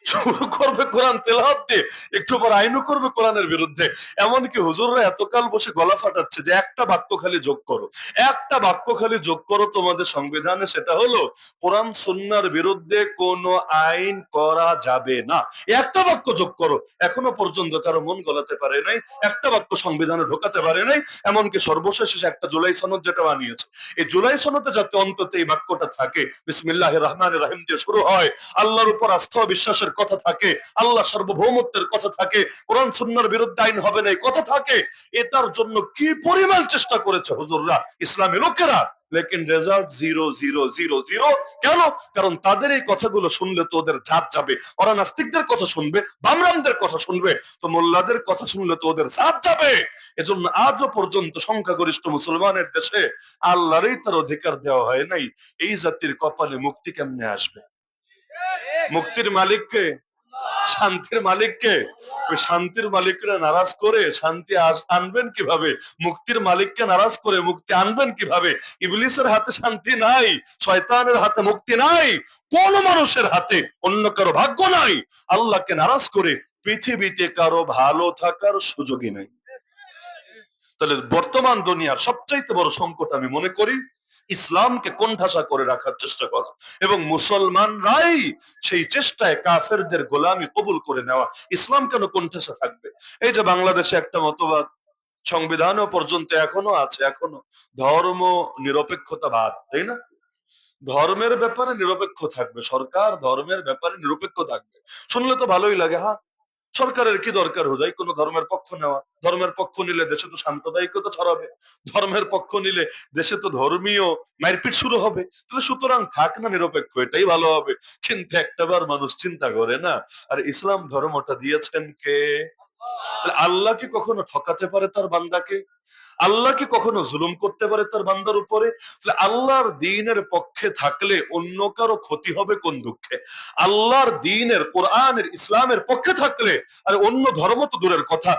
শুরু করবে কোরআন তেলাওয়াত দিয়ে, একটু পর আইনও করবে কোরআনের বিরুদ্ধে। এমনকি হুজুররা এতকাল বসে গলা ফাটাচ্ছে যে একটা বাক্য খালি যোগ করো, একটা বাক্য খালি যোগ করো তোমাদের সংবিধানে, সেটা হলো কোরআন সুন্নাহর বিরুদ্ধে কোনো আইন করা যাবে না। একটা বাক্য যোগ করো। এখনো পর্যন্ত কারো মন গলাতে পারে নাই, একটা বাক্য সংবিধানে ঢোকাতে পারে নাই। এমনকি সর্বশেষ একটা জুলাই সনদ যেটা বানিয়েছে, এই জুলাই সনদে যাতে অন্তত এই বাক্যটা থাকে, বিসমিল্লাহির রহমানির রহিম দিয়ে শুরু হয়, আল্লাহর উপর আস্থা ও বিশ্বাসের কথা থাকে, আল্লাহ সার্বভৌমত্বের কথা থাকে, কোরআন সুন্নাহর বিরুদ্ধে আইন হবে না এই কথা থাকে। এটার জন্য কি পরিমাণ চেষ্টা করেছে হুজুররা, ইসলামী লোকেরা, লেকিন রেজাল্ট 0 0 0 0। কেন? কারণ তাদের এই কথাগুলো শুনলে তো ওদের জাত যাবে। ওরা নাস্তিকদের কথা শুনবে, বামরামদের কথা শুনবে, তো মোল্লাদের কথা শুনলে তো ওদের জাত যাবে। এজন্য আজও পর্যন্ত সংখ্যাগরিষ্ঠ মুসলমানের দেশে আল্লাহরই তার অধিকার দেওয়া হয় নাই। এই জাতির কপালে মুক্তি কেমনে আসবে? মুক্তির মালিককে, শান্তির মালিককে, ওই শান্তির মালিককে নারাজ করে শান্তি আনবেন কিভাবে? মুক্তির মালিককে নারাজ করে মুক্তি আনবেন কিভাবে? ইবলিসের হাতে শান্তি নাই, শয়তানের হাতে মুক্তি নাই, কোন মানুষের হাতে অন্য কারো ভাগ্য নাই। আল্লাহকে নারাজ করে পৃথিবীতে কারো ভালো থাকার সুযোগই নাই। তাহলে বর্তমান দুনিয়ার সবচাইতে বড় সংকট আমি মনে করি ইসলামকে কোণঠাসা করে রাখার চেষ্টা করা এবং মুসলমানরাই সেই চেষ্টায় কাফেরদের গোলামি কবুল করে নেওয়া। ইসলাম কেন কোণঠাসা থাকবে? এই যে বাংলাদেশে একটা মতবাদ সংবিধানও পর্যন্ত এখনো আছে, এখনো ধর্ম নিরপেক্ষতাবাদ, তাই না? ধর্মের ব্যাপারে নিরপেক্ষ থাকবে সরকার, ধর্মের ব্যাপারে নিরপেক্ষ থাকবে। শুনলে তো ভালোই লাগে। হ্যাঁ, সরকারের কি দরকার হুদাই কোন ধর্মের পক্ষ নেওয়া? ধর্মের পক্ষ নিলে দেশে তো সাম্প্রদায়িকতা ছড়াবে, ধর্মের পক্ষ নিলে দেশে তো ধর্মীয় মারপিট শুরু হবে। তাহলে সুতরাং থাক না নিরপেক্ষ, এটাই ভালো হবে। কিন্তু একটাবার মানুষ চিন্তা করে না, আর ইসলাম ধর্মটা দিয়েছেন কে? তাহলে আল্লাহ কি কখনো ঠকাতে পারে তার বান্দাকে? আল্লাহ কি কখনো জুলুম করতে পারে তার বান্দার উপরে? তাহলে আল্লাহর দ্বীনের পক্ষে থাকলে অন্য কারো ক্ষতি হবে কোন দুঃখে? আল্লাহর দ্বীনের, কোরআনের, ইসলামের পক্ষে থাকলে আর অন্য ধর্ম তো দূরের কথা,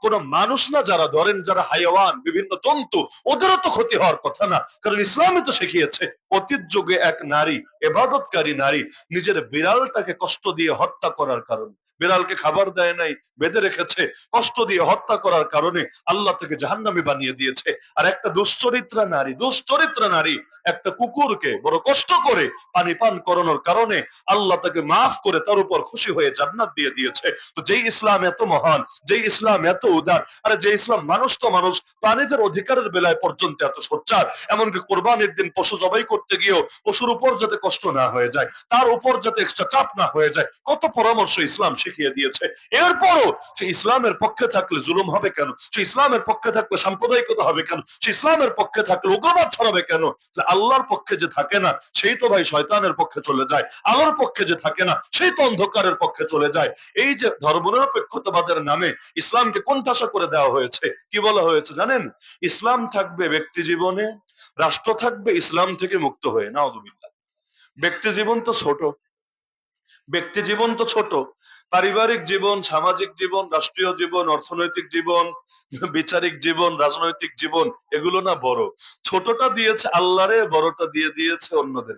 কোন মানুষ না, যারা ধরেন যারা হাইওয়ান, বিভিন্ন জন্তু, ওদেরও তো ক্ষতি হওয়ার কথা না। কারণ ইসলামই তো শিখিয়েছে, অতীত যুগে এক নারী, এবাদতকারী নারী, নিজের বিড়ালটাকে কষ্ট দিয়ে হত্যা করার কারণে, বিড়ালকে খাবার দেয় নাই, বেঁধে রেখেছে, কষ্ট দিয়ে হত্যা করার কারণে আল্লাহ থেকে জাহান্নামী বানিয়ে দিয়েছে। আর একটা দুশ্চরিত্রা নারী একটা কুকুরকে বড় কষ্ট করে পানি পান করানোর কারণে আল্লাহ তাকে মাফ করে তার উপর খুশি হয়ে জান্নাত দিয়ে দিয়েছে। তো যেই ইসলাম এত মহান, যেই ইসলাম এত উদার, আরে যে ইসলাম মানুষ তো মানুষ, প্রাণীদের অধিকারের বেলায় পর্যন্ত এত সোচ্চার, এমনকি কোরবানির দিন পশু জবাই করতে গিয়েও পশুর উপর যাতে কষ্ট না হয়ে যায়, তার উপর যাতে এক্সট্রা চাপ না হয়ে যায়, কত পরামর্শ ইসলাম শিখিয়ে দিয়েছে। এরপরও সে ইসলামের পক্ষে থাকলে জুলুম হবে কেন? সে ইসলামের পক্ষে থাকলে সাম্প্রদায়িকতা হবে কেন? সে ইসলামের পক্ষে থাকলে উগ্রবাদ ছড়াবে কেন? আল্লাহর পক্ষে যে থাকে না সেই তো ভাই শয়তানের পক্ষে চলে যায়, আল্লাহর পক্ষে যে থাকে না সেই তো অন্ধকারের পক্ষে চলে যায়। এই যে ধর্মনিরপেক্ষতাবাদের নামে ইসলামকে কোণঠাসা করে দেওয়া হয়েছে, কি বলা হয়েছে জানেন? ইসলাম থাকবে ব্যক্তি জীবনে, রাষ্ট্র থাকবে ইসলাম থেকে মুক্ত হয়ে। নাউযুবিল্লাহ। ব্যক্তি জীবন তো ছোট, ব্যক্তি জীবন তো ছোট, পারিবারিক জীবন, সামাজিক জীবন, রাষ্ট্রীয় জীবন, অর্থনৈতিক জীবন, বিচারিক জীবন, রাজনৈতিক জীবন, এগুলো না বড়? ছোটটা দিয়েছে আল্লাহরে, বড়টা দিয়ে দিয়েছে অন্যদের।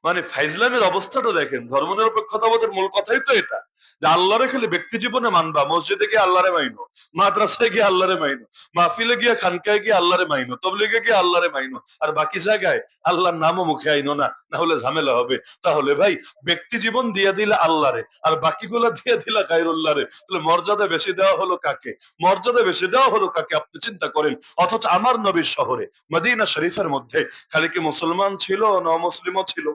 মানে ফাইজলামের অবস্থাটা দেখেন। ধর্মনিরপেক্ষতাবাদের মূল কথাই তো এটা, যে আল্লাহরে খালি ব্যক্তি জীবনে মানবা, মসজিদে গিয়ে আল্লাহরে মাইনো, মাদ্রাসায় গিয়ে আল্লাহরে মাইনো, মাহফিলে গিয়ে খানকায় গিয়ে আল্লাহরে মাইনো, তবলিগে গিয়ে আল্লাহরে মাইনো, আর বাকি জায়গায় আল্লাহর নামও মুখে আইনো না, না হলে ঝামেলা হবে। তাহলে ভাই ব্যক্তি জীবন দিয়ে দিলে আল্লাহরে, আর বাকিগুলা দিয়ে দিলা গায়রুল্লাহরে, তাহলে মর্যাদা বেশি দেওয়া হলো কাকে? মর্যাদা বেশি দেওয়া হলো কাকে আপনি চিন্তা করেন। অথচ আমার নবীর শহরে মদিনা শরীফের মধ্যে খালি কি মুসলমান ছিল না অমুসলিমও ছিল?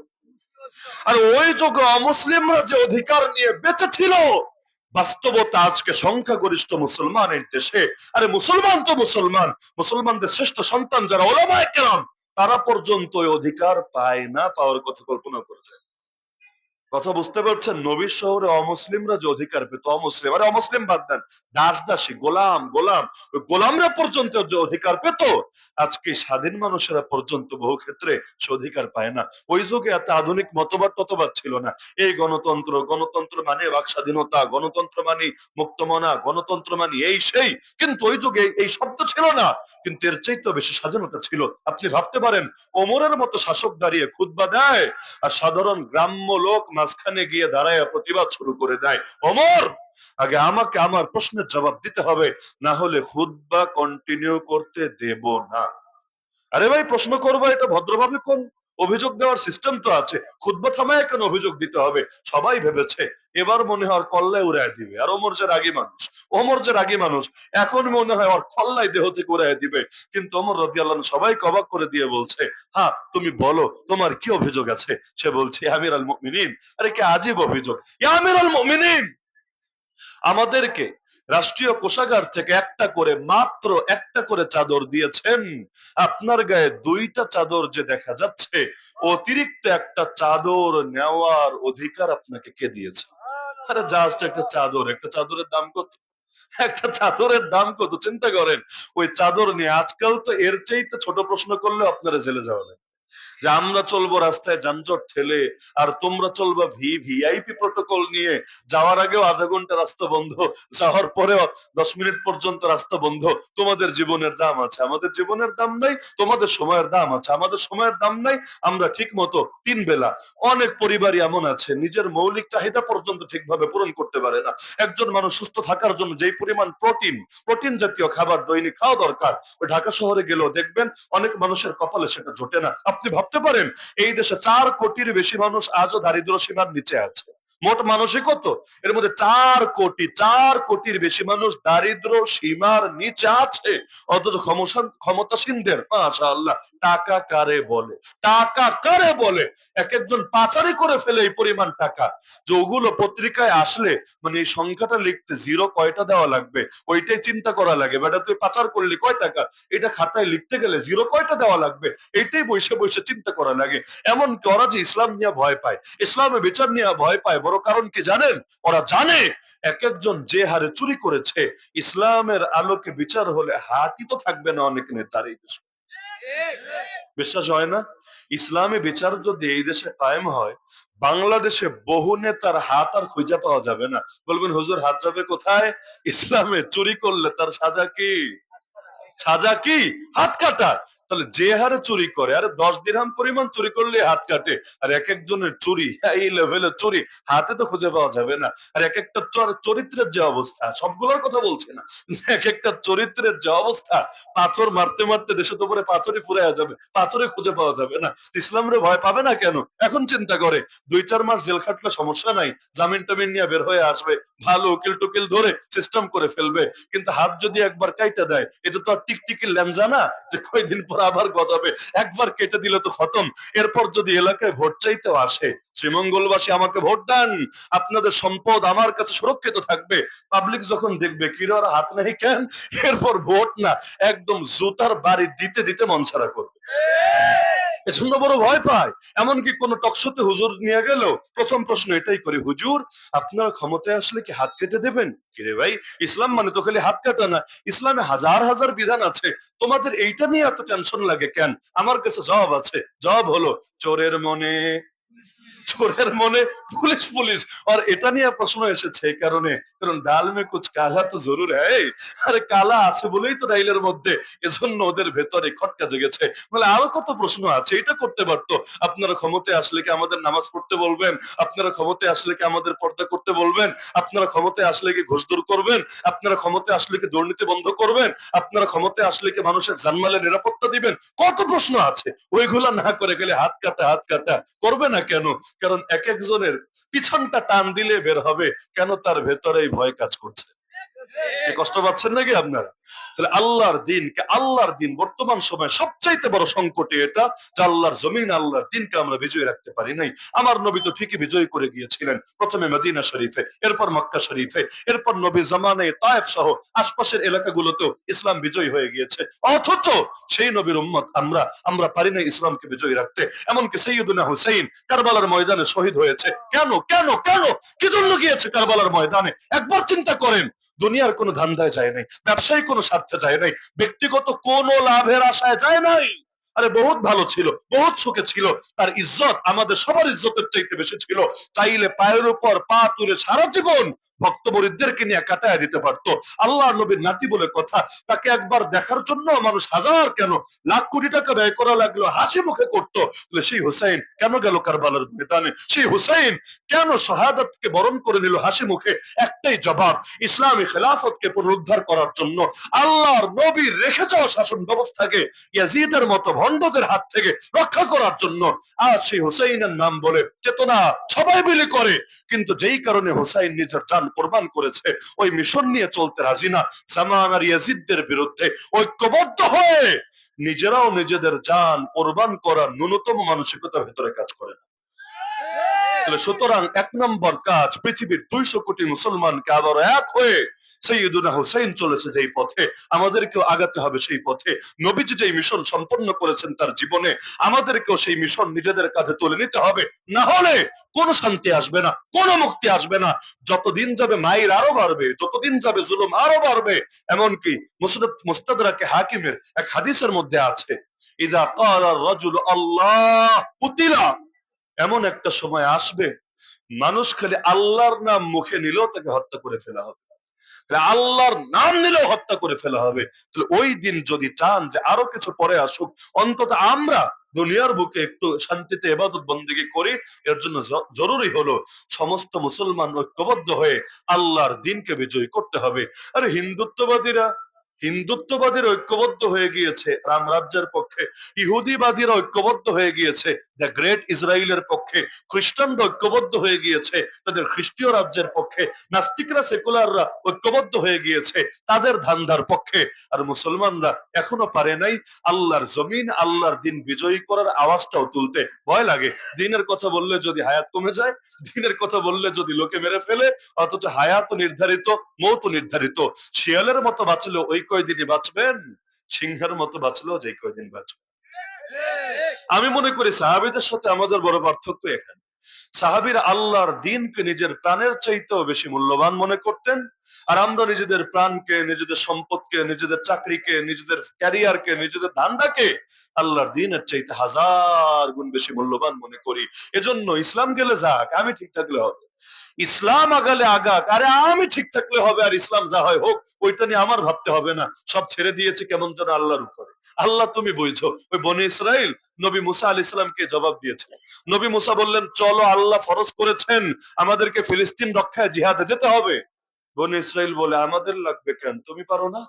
আর ওই যুগে অমুসলিমরা যে অধিকার নিয়ে বেঁচে ছিল, বাস্তবতা আজকে সংখ্যাগরিষ্ঠ মুসলমানের দেশে, আরে মুসলমান তো মুসলমান, মুসলমানদের শ্রেষ্ঠ সন্তান যারা ওলামায়ে কেরাম, তারা পর্যন্ত ওই অধিকার পায় না, পাওয়ার কথা কল্পনা করে যায়। কথা বুঝতে পারছেন? নবীর শহরে অমুসলিমরা যে অধিকার পেত, অমুসলিম, আরে অমুসলিম বাদ দেন, দাস দাসী, গোলাম গোলাম, ওই গোলামরা পর্যন্ত যে অধিকার পেত, আজকে স্বাধীন মানুষেরা পর্যন্ত বহু ক্ষেত্রে সে অধিকার পায় না। ওই যুগে এত আধুনিক মতবাদ ততবাদ ছিল না। এই গণতন্ত্র, গণতন্ত্র মানে বাক স্বাধীনতা, গণতন্ত্র মানে মুক্তমনা, গণতন্ত্র মানে এই সেই, কিন্তু ওই যুগে এই শব্দ ছিল না। কিন্তু এর চাইতে বেশি স্বাধীনতা ছিল। আপনি ভাবতে পারেন, ওমরের মতো শাসক দাঁড়িয়ে খুতবা দেয়, আর সাধারণ গ্রাম্য লোক মাঝখানে গিয়ে দাঁড়ায় প্রতিবাদ শুরু করে দেয়, ওমর আগে আমাকে আমার প্রশ্নের জবাব দিতে হবে, না হলে খুতবা কন্টিনিউ করতে দেব না। আরে ভাই প্রশ্ন করবো, এটা ভদ্রভাবে কোন, অভিযোগ দেওয়ার সিস্টেম তো আছে, খুতবা থামায় কেন অভিযোগ দিতে হবে? সবাই ভেবেছে এবার মনে হয় কল্লায় উড়ায় দিবে, আর ওমর যে রাগী মানুষ, ওমর যে রাগী মানুষ, এখন মনে হয় ওর কল্লায় দেহ থেকে উড়ায় দিবে। কিন্তু ওমর রাদিয়াল্লাহু আনহু সবাইকে অবাক করে দিয়ে বলছে, হ্যাঁ তুমি বলো তোমার কি অভিযোগ আছে? সে বলছে, আমিরুল মুমিনিন। আরে কি আজীব অভিযোগ! ইয়া আমিরুল মুমিনিন, আমাদেরকে রাষ্ট্রীয় কোষাগার থেকে একটা করে, মাত্র একটা করে চাদর দিয়েছেন, আপনার গায়ে দুইটা চাদর যে দেখা যাচ্ছে, অতিরিক্ত একটা চাদর নেওয়ার অধিকার আপনাকে কে দিয়েছে? আরে জাস্ট একটা চাদর, একটা চাদরের দাম কত? একটা চাদরের দাম কত চিন্তা করেন। ওই চাদর নিয়ে আজকাল তো এর চাইতে ছোট প্রশ্ন করলে আপনারা জেলে যাওয়া লাগে। যে আমরা চলবো রাস্তায় যানজট ঠেলে, আর তোমরা চলবা ভিআইপি প্রোটোকল নিয়ে। যাওয়ার আগেও আধা ঘন্টা রাস্তা বন্ধ, যাওয়ার পরেও 10 মিনিট পর্যন্ত রাস্তা বন্ধ। তোমাদের জীবনের দাম আছে, আমাদের জীবনের দাম নাই। তোমাদের সময়ের দাম আছে, আমাদের সময়ের দাম নাই। আমরা ঠিক মতো 3 বেলা, অনেক পরিবারই এমন আছে নিজের মৌলিক চাহিদা পর্যন্ত ঠিকভাবে পূরণ করতে পারে না। একজন মানুষ সুস্থ থাকার জন্য যেই পরিমাণ প্রোটিন জাতীয় খাবার দৈনিক খাওয়া দরকার, ওই ঢাকা শহরে গেলেও দেখবেন অনেক মানুষের কপালে সেটা জোটে না। আপনি ভাবতে পারেন এই দেশে 4 কোটির বেশি মানুষ আজও দারিদ্র সীমার নিচে আছে। মোট মানুষই কত? এর মধ্যে 4 কোটির বেশি মানুষ দারিদ্র সীমার নিচে আছে। অথচ ক্ষমতাসীনদের মাশাআল্লাহ টাকা কারে বলে, টাকা কারে বলে, এক একজন পাচারি করে ফেলে এই পরিমাণ টাকা। যে ওগুলো পত্রিকায় আসলে মানে এই সংখ্যাটা লিখতে জিরো কয়টা দেওয়া লাগবে ওইটাই চিন্তা করা লাগে। বেটা তুই পাচার করলি কয় টাকা, এটা খাতায় লিখতে গেলে জিরো কয়টা দেওয়া লাগবে এইটাই বসে বসে চিন্তা করা লাগে। এমনকি ওরা যে ইসলাম নিয়ে ভয় পায়, ইসলামের বিচার নিয়ে ভয় পায়, বড় কারণ কি জানেন? ওরা জানে এক একজন যে হারে চুরি করেছে, ইসলামের আলোকে বিচার হলে হাতই তো থাকবে না অনেক নেতার এই দেশে। বিশ্বাস হয় না? ইসলামী বিচার যদি এই দেশে কায়েম হয়, বাংলাদেশে বহু নেতার হাত আর খুঁজে পাওয়া যাবে না। বলবেন হুজুর হাত যাবে কোথায়? ইসলামে চুরি করলে তার সাজা কি? সাজা কি? হাত কাটা। তাহলে যে হারে চুরি করে, আরে 10 দিরহাম পরিমাণ চুরি করলে হাত কাটে। আর এক একজনের চুরি, এই লেভেলের চুরি হাতে তো খুঁজে পাওয়া যাবে না। আর এক একটা চরিত্রের যে অবস্থা, সবগুলোর কথা বলছে না, এক একটা চরিত্রের যে অবস্থা, পাথর মারতে মারতে দেশে তো পরে পাথরই ফুরাইয়া যাবে, পাথরে খুঁজে পাওয়া যাবে না। ইসলামরে ভয় পাবে না কেন? এখন চিন্তা করে 2-4 মাস জেল খাটলে সমস্যা নাই, জামিন টামিন নিয়ে বের হয়ে আসবে, ভালো উকিল টুকিল ধরে সিস্টেম করে ফেলবে। কিন্তু হাত যদি একবার কাইটা দেয়, এটা তো আর টিকটিকি ল্যাংজা না যে কয়দিন পর আবার গজাবে। একবার কেটে দিলে তো খতম। এরপর যদি এলাকায় ভোট চাইতেও আসে, শ্রীমঙ্গলবাসী আমাকে ভোট দেন, আপনাদের সম্পদ আমার কাছে সুরক্ষিত থাকবে, পাবলিক যখন দেখবে কি রে হাত নাই কেন, এরপর ভোট না, একদম জুতার বাড়ি দিতে দিতে মন ছাড়া করবে। এজন্য বড় ভয় পায়। এমনকি কোন টকশোতে হুজুর নিয়ে গেল, প্রথম প্রশ্ন এটাই করে, হুজুর আপনারা ক্ষমতায় আসলে কি হাত কেটে দেবেন? কিরে ভাই, ইসলাম মানে তো খালি হাত কাটা না, ইসলামে হাজার হাজার বিধান আছে, তোমাদের এইটা নিয়ে এত টেনশন লাগে কেন? আমার কাছে জবাব আছে। জবাব হলো, চোরের মনে, চোরের মনে পুলিশ পুলিশ। আর এটা নিয়ে প্রশ্ন এসেছে এই কারণে, কারণ ডাল মে কুছ কালা তো জরুর হ্যায়। আরে কালা আছে বলেই তো ডাইলের মধ্যে, এজন্য ওদের ভেতরে খটকা জেগেছে। বলে আরো কত প্রশ্ন আছে, এটা করতে পারতো। আপনারা ক্ষমতায় আসলে কি আমাদের নামাজ পড়তে বলবেন? আপনারা ক্ষমতায় আসলে কি আমাদের পর্দা করতে বলবেন? আপনারা ক্ষমতায় আসলে কি ঘুষ দূর করবেন? আপনারা ক্ষমতায় আসলে কি দুর্নীতি বন্ধ করবেন? আপনারা ক্ষমতায় আসলে কি মানুষের জানমালের নিরাপত্তা দিবেন? কত প্রশ্ন আছে। ওইগুলা না করে গেলে হাত কাটা, হাত কাটা করবে না কেন? কারণ এক একজনের পিছনটা টান দিলে বের হবে কেন তার ভেতরেই ভয় কাজ করছে। কষ্ট পাচ্ছেন নাকি আপনারা? তাহলে আল্লাহর দিন বর্তমান সময় সবচাইতে বড় সংকটে এটা, যে আল্লাহর জমিন, আল্লাহর দিনকে আমরা বিজয় রাখতে পারি নাই। আমার নবী তো ঠিকই বিজয় করে গিয়েছিলেন, প্রথমে মদিনা শরীফে, এরপর মক্কা শরীফে, এরপর নবী জামানায় তায়েফ সহ আশপাশের এলাকাগুলোতেও ইসলাম বিজয় হয়ে গিয়েছে। অথচ সেই নবীর উম্মত আমরা পারি না ইসলামকে বিজয় রাখতে। এমনকি সাইয়্যিদুনা হুসাইন কারবালার ময়দানে শহীদ হয়েছে। কেন কেন কেন? কি জন্য গিয়েছে কারবালার ময়দানে? একবার চিন্তা করেন। দুনিয়ার কোনো ধান্দায় যায় নাই, ব্যবসায়ী কোনো স্বার্থে যায় নাই, ব্যক্তিগত কোনো লাভের আশায় যায় নাই। আরে বহুত ভালো ছিল, বহুত সুখে ছিল, তার ইজ্জত আমাদের সবার ইজ্জতের চাইতে বেশি ছিল। চাইলে পায়ের উপর পা তুলে সারা জীবন ভক্ত মুরিদদেরকে নিয়ে কাটায় দিতে পারতো। আল্লাহ নবীর নাতি বলে কথা, তাকে একবার দেখার জন্য মানুষ হাজার কেন লাখ কোটি টাকা ব্যয় করা লাগলো, হাসি মুখে করতো। সেই হুসাইন কেন গেল কারবালার ময়দানে? সেই হুসাইন কেন শাহাদাতকে বরণ করে নিল হাসি মুখে? একটাই জবাব, ইসলামী খেলাফতকে পুনরুদ্ধার করার জন্য, আল্লাহর নবীর রেখে যাওয়া শাসন ব্যবস্থাকে ইয়াজিদের মতো ভণ্ডদের হাত থেকে রক্ষা করার জন্য। আজ সেই হুসাইনের নাম বলে চেতনা সবাই মিলে করে, কিন্তু যেই কারণে হুসাইন নিজের জান কোরবান করেছে, ওই মিশন নিয়ে চলতে রাজি না। জামান আর ইয়াজিদদের বিরুদ্ধে ঐক্যবদ্ধ হয়ে নিজেরাও নিজেদের জান কোরবান করার ন্যূনতম মানসিকতার ভেতরে কাজ করে না। সুতরাং 1 নম্বর কাজ, পৃথিবীর 200 কোটি মুসলমানকে আবার এক হয়ে সাইয়্যিদুনা হুসাইন চলেছে যেই পথে, আমাদেরকেও আগাতে হবে সেই পথে। নবীজি যেই মিশন সম্পন্ন করেছেন তার জীবনে, আমাদেরকেও সেই মিশন নিজেদের কাঁধে তুলে নিতে হবে। না হলে কোনো শান্তি আসবে না, কোনো মুক্তি আসবে না। যতদিন যাবে মাইর আরো বাড়বে, যতদিন যাবে জুলুম আরো বাড়বে। এমনকি মুস্তাদরাকে হাকিমের এক হাদিসের মধ্যে আছে, ইযা ক্বালা আর-রাজুলু আল্লাহ কুতিলা, এমন একটা সময় আসবে মানুষ খালি আল্লাহর নাম মুখে নিলেও তাকে হত্যা করে ফেলা হবে, আল্লাহর নাম নিলেও হত্যা করে ফেলা হবে। তাহলে ওই দিন যদি চান যে আরো কিছু পরে আসুক, অন্তত আমরা দুনিয়ার বুকে একটু শান্তিতে ইবাদত বন্দেগী করি, এর জন্য জরুরি হলো সমস্ত মুসলমান ঐক্যবদ্ধ হয়ে আল্লাহর দ্বীনকে বিজয়ী করতে হবে। আরে হিন্দুত্ববাদীরা ঐক্যবদ্ধ হয়ে গিয়েছে রাম রাজ্যের পক্ষে, ইহুদিবাদীরা ঐক্যবদ্ধ হয়ে গিয়েছে দ্য গ্রেট ইসরায়েলের পক্ষে, খ্রিস্টানরা ঐক্যবদ্ধ হয়ে গিয়েছে তাদের খ্রিস্টীয় রাজ্যের পক্ষে, নাস্তিকরা সেকুলাররা ঐক্যবদ্ধ হয়ে গিয়েছে তাদের ধান্দার পক্ষে। আর মুসলমানরা এখনো পারে নাই আল্লাহর জমিন, আল্লাহর দিন বিজয়ী করার আওয়াজটাও তুলতে। ভয় লাগে, দিনের কথা বললে যদি হায়াত কমে যায়, দিনের কথা বললে যদি লোকে মেরে ফেলে, অথচ হায়াত নির্ধারিত, মৌত নির্ধারিত। শিয়ালের মতো বাঁচলেও ওই কয়দিনই বাঁচবেন, সিংহের মতো বাঁচলেও যে কয়দিন বাঁচবেন। আমি মনে করি সাহাবীদের সাথে আমাদের বড় পার্থক্য এখানে। সাহাবীরা আল্লাহর দ্বীনকে নিজের প্রাণের চাইতেও বেশি মূল্যবান মনে করতেন, আর আমরা নিজেদের প্রাণকে, নিজেদের সম্পদকে, নিজেদের চাকরিকে, নিজেদের ক্যারিয়ারকে, নিজেদের ধান্দাকে আল্লাহর দ্বীনের চাইতে হাজার গুণ বেশি মূল্যবান মনে করি। এজন্য ইসলাম গেলে যাক, আমি ঠিক থাকলে হবে, ইসলাম আগালে আগাক, আরে আমি ঠিক থাকলে হবে, আর ইসলাম যা হয় হোক, ওইটা নিয়ে আমার ভাবতে হবে না। সব ছেড়ে দিয়েছে কেমন যেন আল্লাহর উপরে। আল্লাহ তুমি বুঝছো। ওই বনি ইসরাইল নবী মুসা আলাইহিস সালামকে জবাব দিয়েছে। নবী মুসা বললেন, চলো, আল্লাহ ফরজ করেছেন আমাদেরকে ফিলিস্তিন রক্ষায় জিহাদে যেতে হবে। বনি ইসরাইল বলে, আমাদের লাগবে কেন, তুমি পারো না?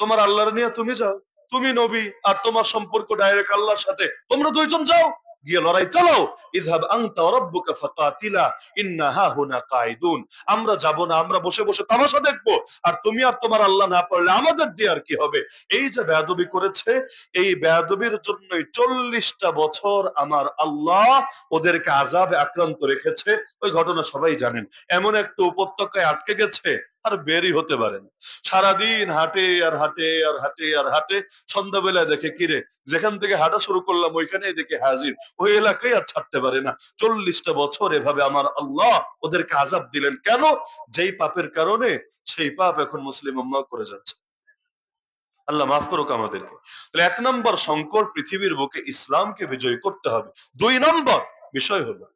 তোমার আল্লাহর নিয়ে তুমি যাও, তুমি নবী, আর তোমার সম্পর্ক ডাইরেক্ট আল্লাহর সাথে, তোমরা দুইজন যাও, গিয়ে লড়াই চালাও। ইযহাব আনতা ওয়া রাব্বুকা ফাকাতিলা ইন্না হাহুনা কাঈদুন। আমরা যাব না, আমরা বসে বসে তামাশা দেখবো, আর তুমি আর তোমার আল্লাহ না পারলে আমাদের দিয়ে আর কি হবে? এই যে বেয়াদবি করেছে, এই বেয়াদবির জন্যই 40টা বছর আমার আল্লাহ ওদেরকে আযাবে আক্রান্ত রেখেছে। ওই ঘটনা সবাই জানেন। এমন একটা উপত্যকায় আটকে গেছে, আর বেরই হতে পারেন। সারাদিন হাঁটে আর হাঁটে আর হাঁটে আর হাঁটে, সন্ধ্যাবেলায় দেখে কিরে, যেখান থেকে হাঁটা শুরু করলাম ওইখানেই দেখে হাজির, ওই এলাকায় আর ছাড়তে পারে না। 40টা বছর এভাবে আমার আল্লাহ ওদেরকে আযাব দিলেন। কেন? যেই পাপের কারণে সেই পাপ এখন মুসলিম উম্মাহ করে যাচ্ছে। আল্লাহ মাফ করুক আমাদেরকে। তাহলে 1 নম্বর সংকট, পৃথিবীর বুকে ইসলামকে বিজয় করতে হবে। 2 নম্বর বিষয় হলো,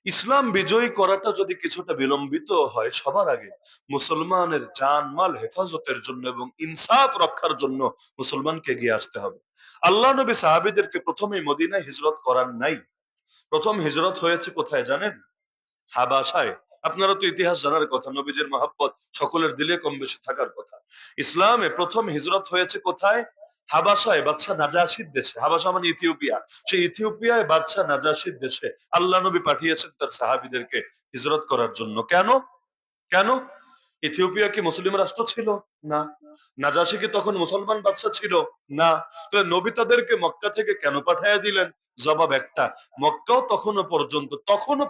ইসলাম বিজয়ী করাটা যদি কিছুটা বিলম্বিত হয়, সবার আগে মুসলমানের জান মাল হেফাজতের জন্য এবং ইনসাফ রক্ষার জন্য মুসলমানকে এগিয়ে আসতে হবে। আল্লাহ নবী সাহাবীদেরকে প্রথমেই মদিনায় হিজরত করার নাই। প্রথম হিজরত হয়েছে কোথায় জানেন? হাবাসায়। আপনারা তো ইতিহাস জানার কথা, নবীজির মহব্বত সকলের দিলে কম বেশি থাকার কথা। ইসলামে প্রথম হিজরত হয়েছে কোথায়? হাবাসায়, বাদশাহ নাজাশির দেশে। হাবাসা মানে ইথিওপিয়া। সেই ইথিওপিয়ায় বাদশাহ নাজাশির দেশে আল্লাহ নবী পাঠিয়েছেন তার সাহাবীদেরকে হিজরত করার জন্য। কেন? কেন? ইথিওপিয়া কি মুসলিম রাষ্ট্র ছিল? না। নাজাশী কি তখন মুসলমান বাদশা ছিল? না। তো নবী তাদেরকে মক্কা থেকে কেন পাঠাইয়া দিলেন? জবাব একটা, মক্কাও তখনো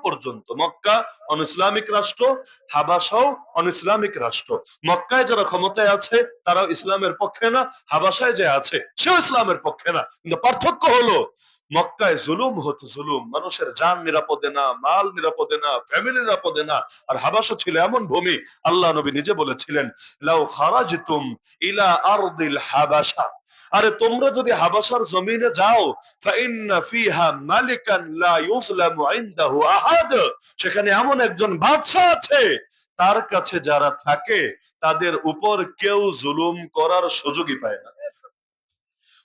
পর্যন্ত মক্কা অন ইসলামিক রাষ্ট্র, হাবাসাও অন ইসলামিক রাষ্ট্র। মক্কায় যারা ক্ষমতায় আছে তারাও ইসলামের পক্ষে না, হাবাসায় যে আছে সেও ইসলামের পক্ষে না। কিন্তু পার্থক্য হলো, মক্কায় জুলুম হতো, জুলুম, মানুষের জান নিরাপদে না, মাল নিরাপদে না, ফ্যামিলি নিরাপদে না। আর হাবাসা ছিল এমন ভূমি, আল্লাহ নবী নিজে বলেছিলেন, লাউ খারাজতুম ইলা আরদিল হাবাসা, আরে তোমরা যদি হাবাসার জমিনে যাও, ফাইন্না ফিহা মালিকান লা ইউজলামু ইনদাহু আহাদ, সেখানে এমন একজন বাদশা আছে, তার কাছে যারা থাকে তাদের উপর কেউ জুলুম করার সুযোগই পায় না।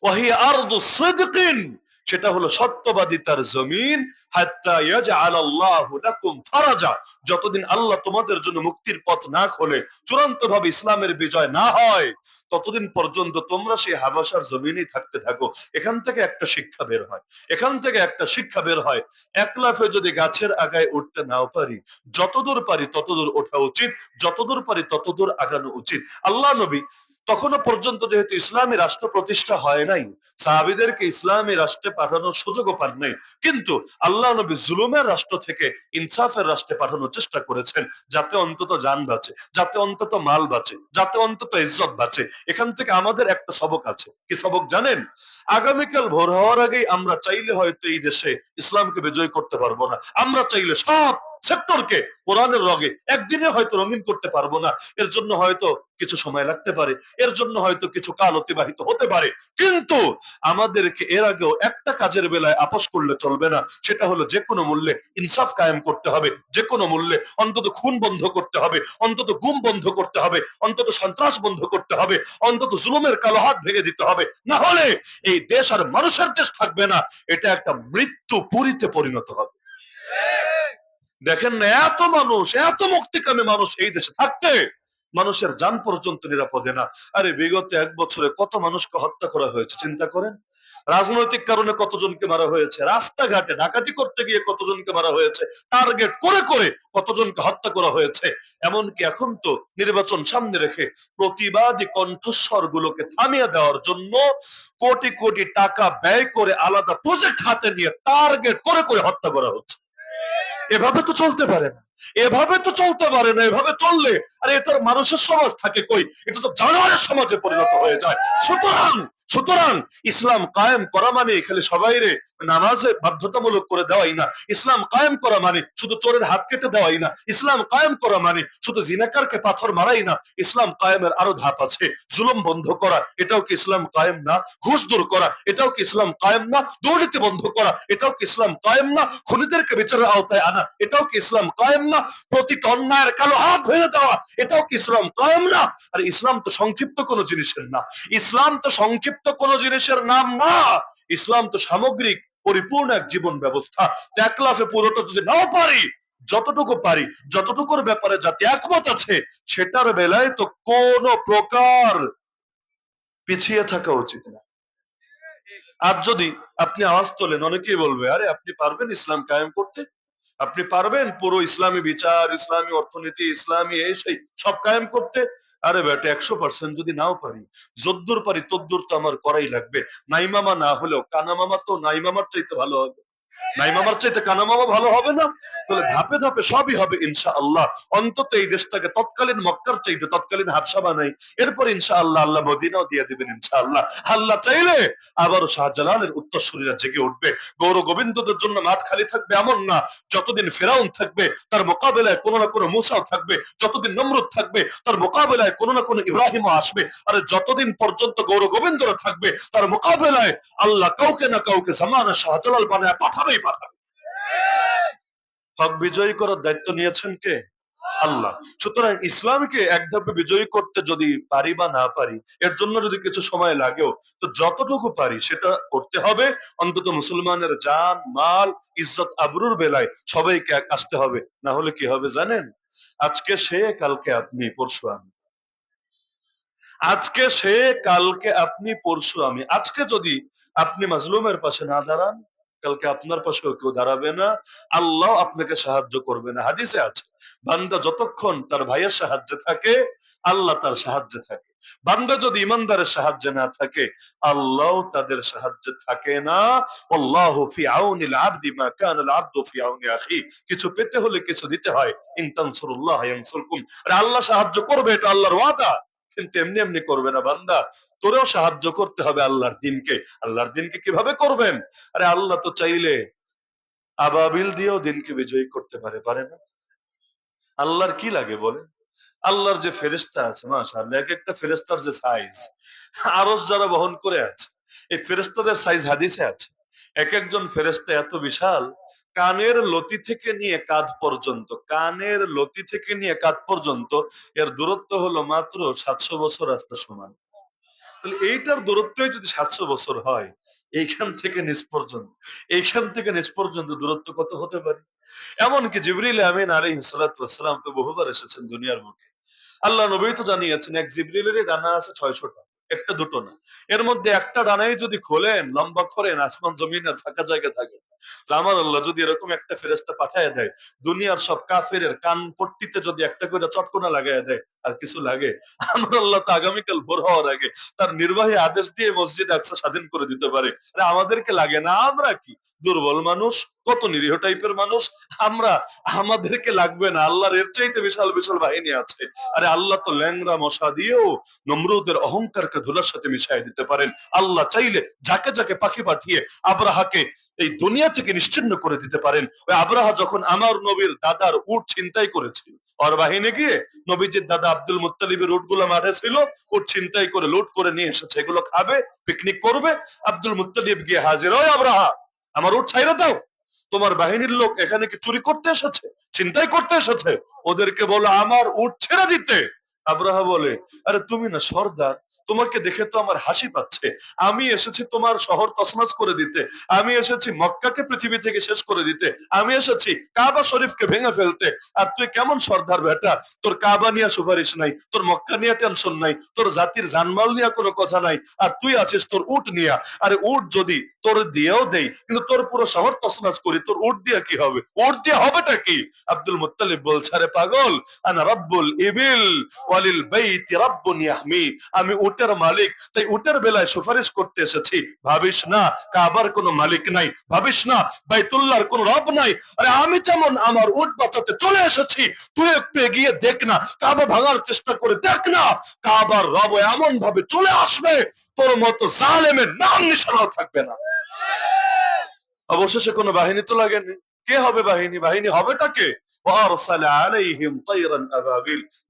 ওয়াহিয়া আরদু সিদকিন, সেটা হলো সত্যবাদিতার জমিন। হাত্তা ইয়াজআলাল্লাহু লাকুম ফারাজা, যতদিন আল্লাহ তোমাদের জন্য মুক্তির পথ না খোলে, চূড়ান্ত ভাবে ইসলামের বিজয় না হয়, ততদিন পর্যন্ত তোমরা সেই হাবাসার জমিনেই থাকতে থাকো। এখান থেকে একটা শিক্ষা বের হয়, এক লাফে যদি গাছের আগায় উঠতে নাও পারি, যতদূর পারি ততদূর ওঠা উচিত, যতদূর পারি ততদূর আগানো উচিত। আল্লাহ নবী তখনো পর্যন্ত যেহেতু ইসলামী রাষ্ট্র প্রতিষ্ঠা হয় নাই, সাহাবীদেরকে ইসলামী রাষ্ট্রে পাঠানোর সুযোগও পান নাই, কিন্তু আল্লাহ নবী জুলুমের রাষ্ট্র থেকে ইনসাফের রাষ্ট্রে পাঠানোর চেষ্টা করেছেন, যাতে অন্তত জান বাঁচে, যাতে অন্তত মাল বাঁচে, যাতে অন্তত ইজ্জত বাঁচে। এখান থেকে আমাদের একটা সবক আছে। কি সবক জানেন? আগামীকাল ভোর হওয়ার আগেই আমরা চাইলে হয়তো এই দেশে ইসলামকে বিজয় করতে পারবো না, আমরা চাইলে সব সেক্টরকে কোরআনের রঙে একদিনে হয়তো রঙিন করতে পারবো না, এর জন্য হয়তো কিছু সময় লাগতে পারে, এর জন্য হয়তো কিছু কাল অতিবাহিত হতে পারে, কিন্তু আমাদেরকে এর আগেও একটা কাজের বেলায় আপোষ করলে চলবে না। সেটা হলো যে কোনো মূল্যে ইনসাফ কায়েম করতে হবে, যে কোনো মূল্যে অন্তত খুন বন্ধ করতে হবে, অন্তত গুম বন্ধ করতে হবে, অন্তত সন্ত্রাস বন্ধ করতে হবে, অন্তত জুলুমের কালো হাত ভেঙে দিতে হবে। না হলে এই দেশ আর মানুষের দেশ থাকবে না, এটা একটা মৃত্যু পুরীতে পরিণত হবে। দেখেন না, এত মানুষ, এত মুক্তিকামী মানুষ এই দেশে থাকতে মানুষের জান পর্যন্ত নিরাপদে না। আরে বিগত 1 বছরে কত মানুষকে হত্যা করা হয়েছে চিন্তা করেন। রাজনৈতিক কারণে কতজনকে মারা হয়েছে, রাস্তাঘাটে ডাকাতি করতে গিয়ে কতজনকে মারা হয়েছে, টার্গেট করে করে কতজনকে হত্যা করা হয়েছে। এমনকি এখন তো নির্বাচন সামনে রেখে প্রতিবাদী কণ্ঠস্বর গুলোকে থামিয়ে দেওয়ার জন্য কোটি কোটি টাকা ব্যয় করে আলাদা প্রজেক্ট হাতে নিয়ে টার্গেট করে করে হত্যা করা হচ্ছে। এভাবে তো চলতে পারে না, এভাবে তো চলতে পারে না। এভাবে চললে আরে এটার মানুষের সমাজ থাকে কই, এটা তো জানোয়ারের সমাজে পরিণত হয়ে যায়। সুতরাং সুতরাং ইসলাম কায়েম করা মানে এখানে সবাইরে নামাজে বাধ্যতামূলক করে দেওয়াই না। ইসলাম কায়েম করা মানে শুধু চোরের হাত কেটে দেওয়াই না। ইসলাম কায়েম করা মানে শুধু জিনাকারকে পাথর মারাই না। ইসলাম কায়েমের আরো ধাপ আছে। জুলুম বন্ধ করা, এটাও কি ইসলাম কায়েম না? ঘুষ দূর করা, এটাও কি ইসলাম কায়েম না? দুর্নীতি বন্ধ করা, এটাও কি ইসলাম কায়েম না? খুনিদেরকে বিচারের আওতায় আনা, এটাও কি ইসলাম কায়েম না? প্রতিটা অন্যায়ের কালো হাত ভেঙে দেওয়া, এটাও কি ইসলাম কায়েম না? আর ইসলাম তো সংক্ষিপ্ত কোনো জিনিসের না, ইসলাম তো সংক্ষিপ্ত কোনো জিনিসের নাম না। ইসলাম তো সামগ্রিক পরিপূর্ণ এক জীবন ব্যবস্থা। এক লাফে পুরোটা যদি নাও পারি, যতটুকু পারি, যতটুকুর ব্যাপারে যাতে একমত আছে, সেটার বেলায় তো কোন প্রকার পিছিয়ে থাকা উচিত না। আর যদি আপনি আওয়াজ তোলেন, অনেকেই বলবে আরে আপনি পারবেন ইসলাম কায়েম করতে, আপনি পারবেন পুরো ইসলামী বিচার, ইসলামী অর্থনীতি, ইসলামী এই সেই সব কায়েম করতে। আরে বেটা 100% যদি নাও পারি, যদ্দূর পারি তদ্দূর তো আমার করাই লাগবে। নাই মামা না হলেও কানা মামা তো নাই মামার চাইতে ভালো হবে, নাই মামার চাইতে কানা মামা ভালো হবে না? তাহলে ধাপে ধাপে সবই হবে ইনশাআল্লাহ। অন্তত এই দেশটাকে তৎকালীন মক্কার চাইতে তৎকালীন হাবশা বানাই, এরপর ইনশাআল্লাহ আল্লাহ মদিনাও দিয়ে দিবেন ইনশাআল্লাহ। আল্লাহ চাইলে আবারও শাহজালালের উত্তরসূরিরা জেগে উঠবে। গৌর গোবিন্দদের জন্য মাঠ খালি থাকবে এমন না। যতদিন ফেরাউন থাকবে তার মোকাবেলায় কোনো না কোনো মুসাও থাকবে, যতদিন নমরুদ থাকবে তার মোকাবেলায় কোনো না কোনো ইব্রাহিমও আসবে। আর যতদিন পর্যন্ত গৌর গোবিন্দরা থাকবে তার মোকাবেলায় আল্লাহ কাউকে না কাউকে জামানা শাহজালাল বানায় পাঠাবেই পাঠাবে। হক বিজয়ী করার দায়িত্ব নিয়েছেন কে? আল্লাহ। সুতরাং ইসলামকে এক ধাপে বিজয়ী করতে যদি পারি বা না পারি, এর জন্য যদি কিছু সময় লাগেও, তো যতটুকু পারি সেটা করতে হবে। অন্তত মুসলমানের জান মাল ইজ্জত আবরুর বেলায় সবাইকে আসতে হবে। না হলে কি হবে জানেন? আজকে সে কালকে আপনি, পরশু আমি। আজকে সে কালকে আপনি, পরশু আমি। আজকে যদি আপনি মাজলুমের পাশে না দাঁড়ান, কালকে আপনার পাশেও কেউ দাঁড়াবে না, আল্লাহ আপনাকে সাহায্য করবে না। হাদিসে আছে বান্দা যতক্ষণ তার ভাইয়ের সাহায্যে থাকে, আল্লাহ তার সাহায্যে থাকে। বান্দা যদি ইমানদারের সাহায্যে না থাকে, আল্লাহ তাদের সাহায্যে থাকে না। আল্লাহু ফি আউনিল আবদি মা কানাল আবদু ফি আউনি আখি। কিছু পেতে হলে কিছু দিতে হয়। ইন তানসুরুল্লাহ ইয়ানসুরকুম। আর আল্লাহ সাহায্য করবে, এটা আল্লাহর ওয়াদা। কিন্তু এমনি এমনি করবে না বান্দা, তোরেও সাহায্য করতে হবে আল্লাহর দিনকে। আল্লাহর দিনকে কিভাবে করবেন? আরে আল্লাহ তো চাইলে আবাবিল দিয়েও দিনকে বিজয়ী করতে পারে, পারে না? আল্লাহর কি লাগে বলে? আল্লাহর যে ফেরেশতা আছে মাশাআল্লাহ, এক একটা ফেরেশতার যে সাইজ, আরশ যারা বহন করে আছে, এই ফেরেশতাদের সাইজ হাদিসে আছে। এক একজন ফেরেশতা এত বিশাল, কানের লতি থেকে নিয়ে কাঁধ পর্যন্ত, কানের লতি থেকে নিয়ে কাঁধ পর্যন্ত এর দূরত্ব হলো মাত্র 700 বছর রাস্তা সমান। তাহলে এইটার দূরত্বই যদি 700 বছর হয়, এইখান থেকে নিচ পর্যন্ত, এইখান থেকে নিচ পর্যন্ত দূরত্ব কত হতে পারে? এমনকি জিবরিল আমিন আলাইহিস সালাতু ওয়াস সালাম তো বহুবার এসেছেন দুনিয়ার বুকে। আল্লাহ নবী তো জানিয়েছেন এক জিবরিলের ডানা আছে 600টা, একটা দুটো না। এর মধ্যে একটা ডানাই যদি খোলেন, লম্বা করেন, আসমান জমিনের ফাঁকা জায়গা থাকে। তো আমার আল্লাহ যদি এরকম একটা ফেরেশতা পাঠায় দেয়, দুনিয়ার সব কাফেরের কান পট্টিতে যদি একটা করে চটকনা লাগায় দেয়, আর কিছু লাগে? আমার আল্লাহ তো আগামীকাল ভোর হওয়ার আগে তার নির্বাহী আদেশ দিয়ে মসজিদ আকসা স্বাধীন করে দিতে পারে। আরে আমাদেরকে লাগে না? আমরা কি দুর্বল মানুষ, কত নিরীহ টাইপের মানুষ আমরা, আমাদেরকে লাগবে না। আল্লাহর এর চাইতে বিশাল বিশাল বাহিনী আছে। আরে আল্লাহ তো ল্যাংরা মশা দিয়েও নমরুদের অহংকারকে ধুলার সাথে মিশাই দিতে পারেন। আল্লাহ চাইলে যাকে যাকে পাখি পাঠিয়ে আব্রাহাকে এই দুনিয়া থেকে নিশ্চিহ্ন করে দিতে পারেন। ওই আব্রাহা যখন আমার নবীর দাদার উট ছিনতাই করেছিল, ওর বাহিনী গিয়ে নবীজির দাদা আব্দুল মুত্তালিবের উটগুলো মাঠে ছিল, উট ছিনতাই করে লুট করে নিয়ে এসেছে, এগুলো খাবে, পিকনিক করবে। আব্দুল মুত্তালিব গিয়ে হাজির, ওই আব্রাহা আমার উট ছাইরা দাও, তোমার বাহিনীর লোক এখানে কি চুরি করতে এসেছে, ছিনতাই করতে এসেছে, ওদেরকে বলো আমার উট ছেড়ে দিতে। আব্রাহা বলে, আরে তুমি না সর্দার, তোমাকে দেখে তো আমার হাসি পাচ্ছে, আমি এসেছি তোমার শহর তছনছ করে দিতে, আমি এসেছি মক্কাকে পৃথিবী থেকে শেষ করে দিতে, আমি এসেছি কাবা শরীফকে ভেঙে ফেলতে, আর তুই কেমন সর্দার বেটা, তোর কাবা নিয়ে সুপারিশ নাই, তোর মক্কা নিয়ে টেনশন নাই, তোর জাতির জানমাল নিয়ে কোনো কথা নাই, আর তুই আছিস তোর উট নিয়া। আরে উট যদি তোর দিয়েও দেই, কিন্তু তোর পুরো শহর তছনছ করি, তোর উট দিয়ে কি হবে, উট দিয়ে হবেটা কি? আব্দুল মুত্তালিব বলছে, আরে পাগল, আনা রাব্বুল ইবিল ওয়ালিল বাইতি রাব্বুন ইয়াহমি, আমি উটের মালিক, তাই উটের বেলায় সুপারিশ করতে এসেছি। ভাবিস না কাবার কোনো মালিক নাই, ভাবিস না বাইতুল্লাহর কোনো রব নাই। আরে আমি যেমন আমার উট বাঁচাতে চলে এসেছি, তুই একটু এগিয়ে দেখ না, কাবা ভাঙার চেষ্টা করে দেখ না, কাবার রব এমন ভাবে চলে আসবে, তোর মতো জালেমের নাম নিশানাও থাকবে না। অবশেষে কোনো বাহিনী তো লাগেনি। কে হবে বাহিনী? বাহিনী হবেটা কে?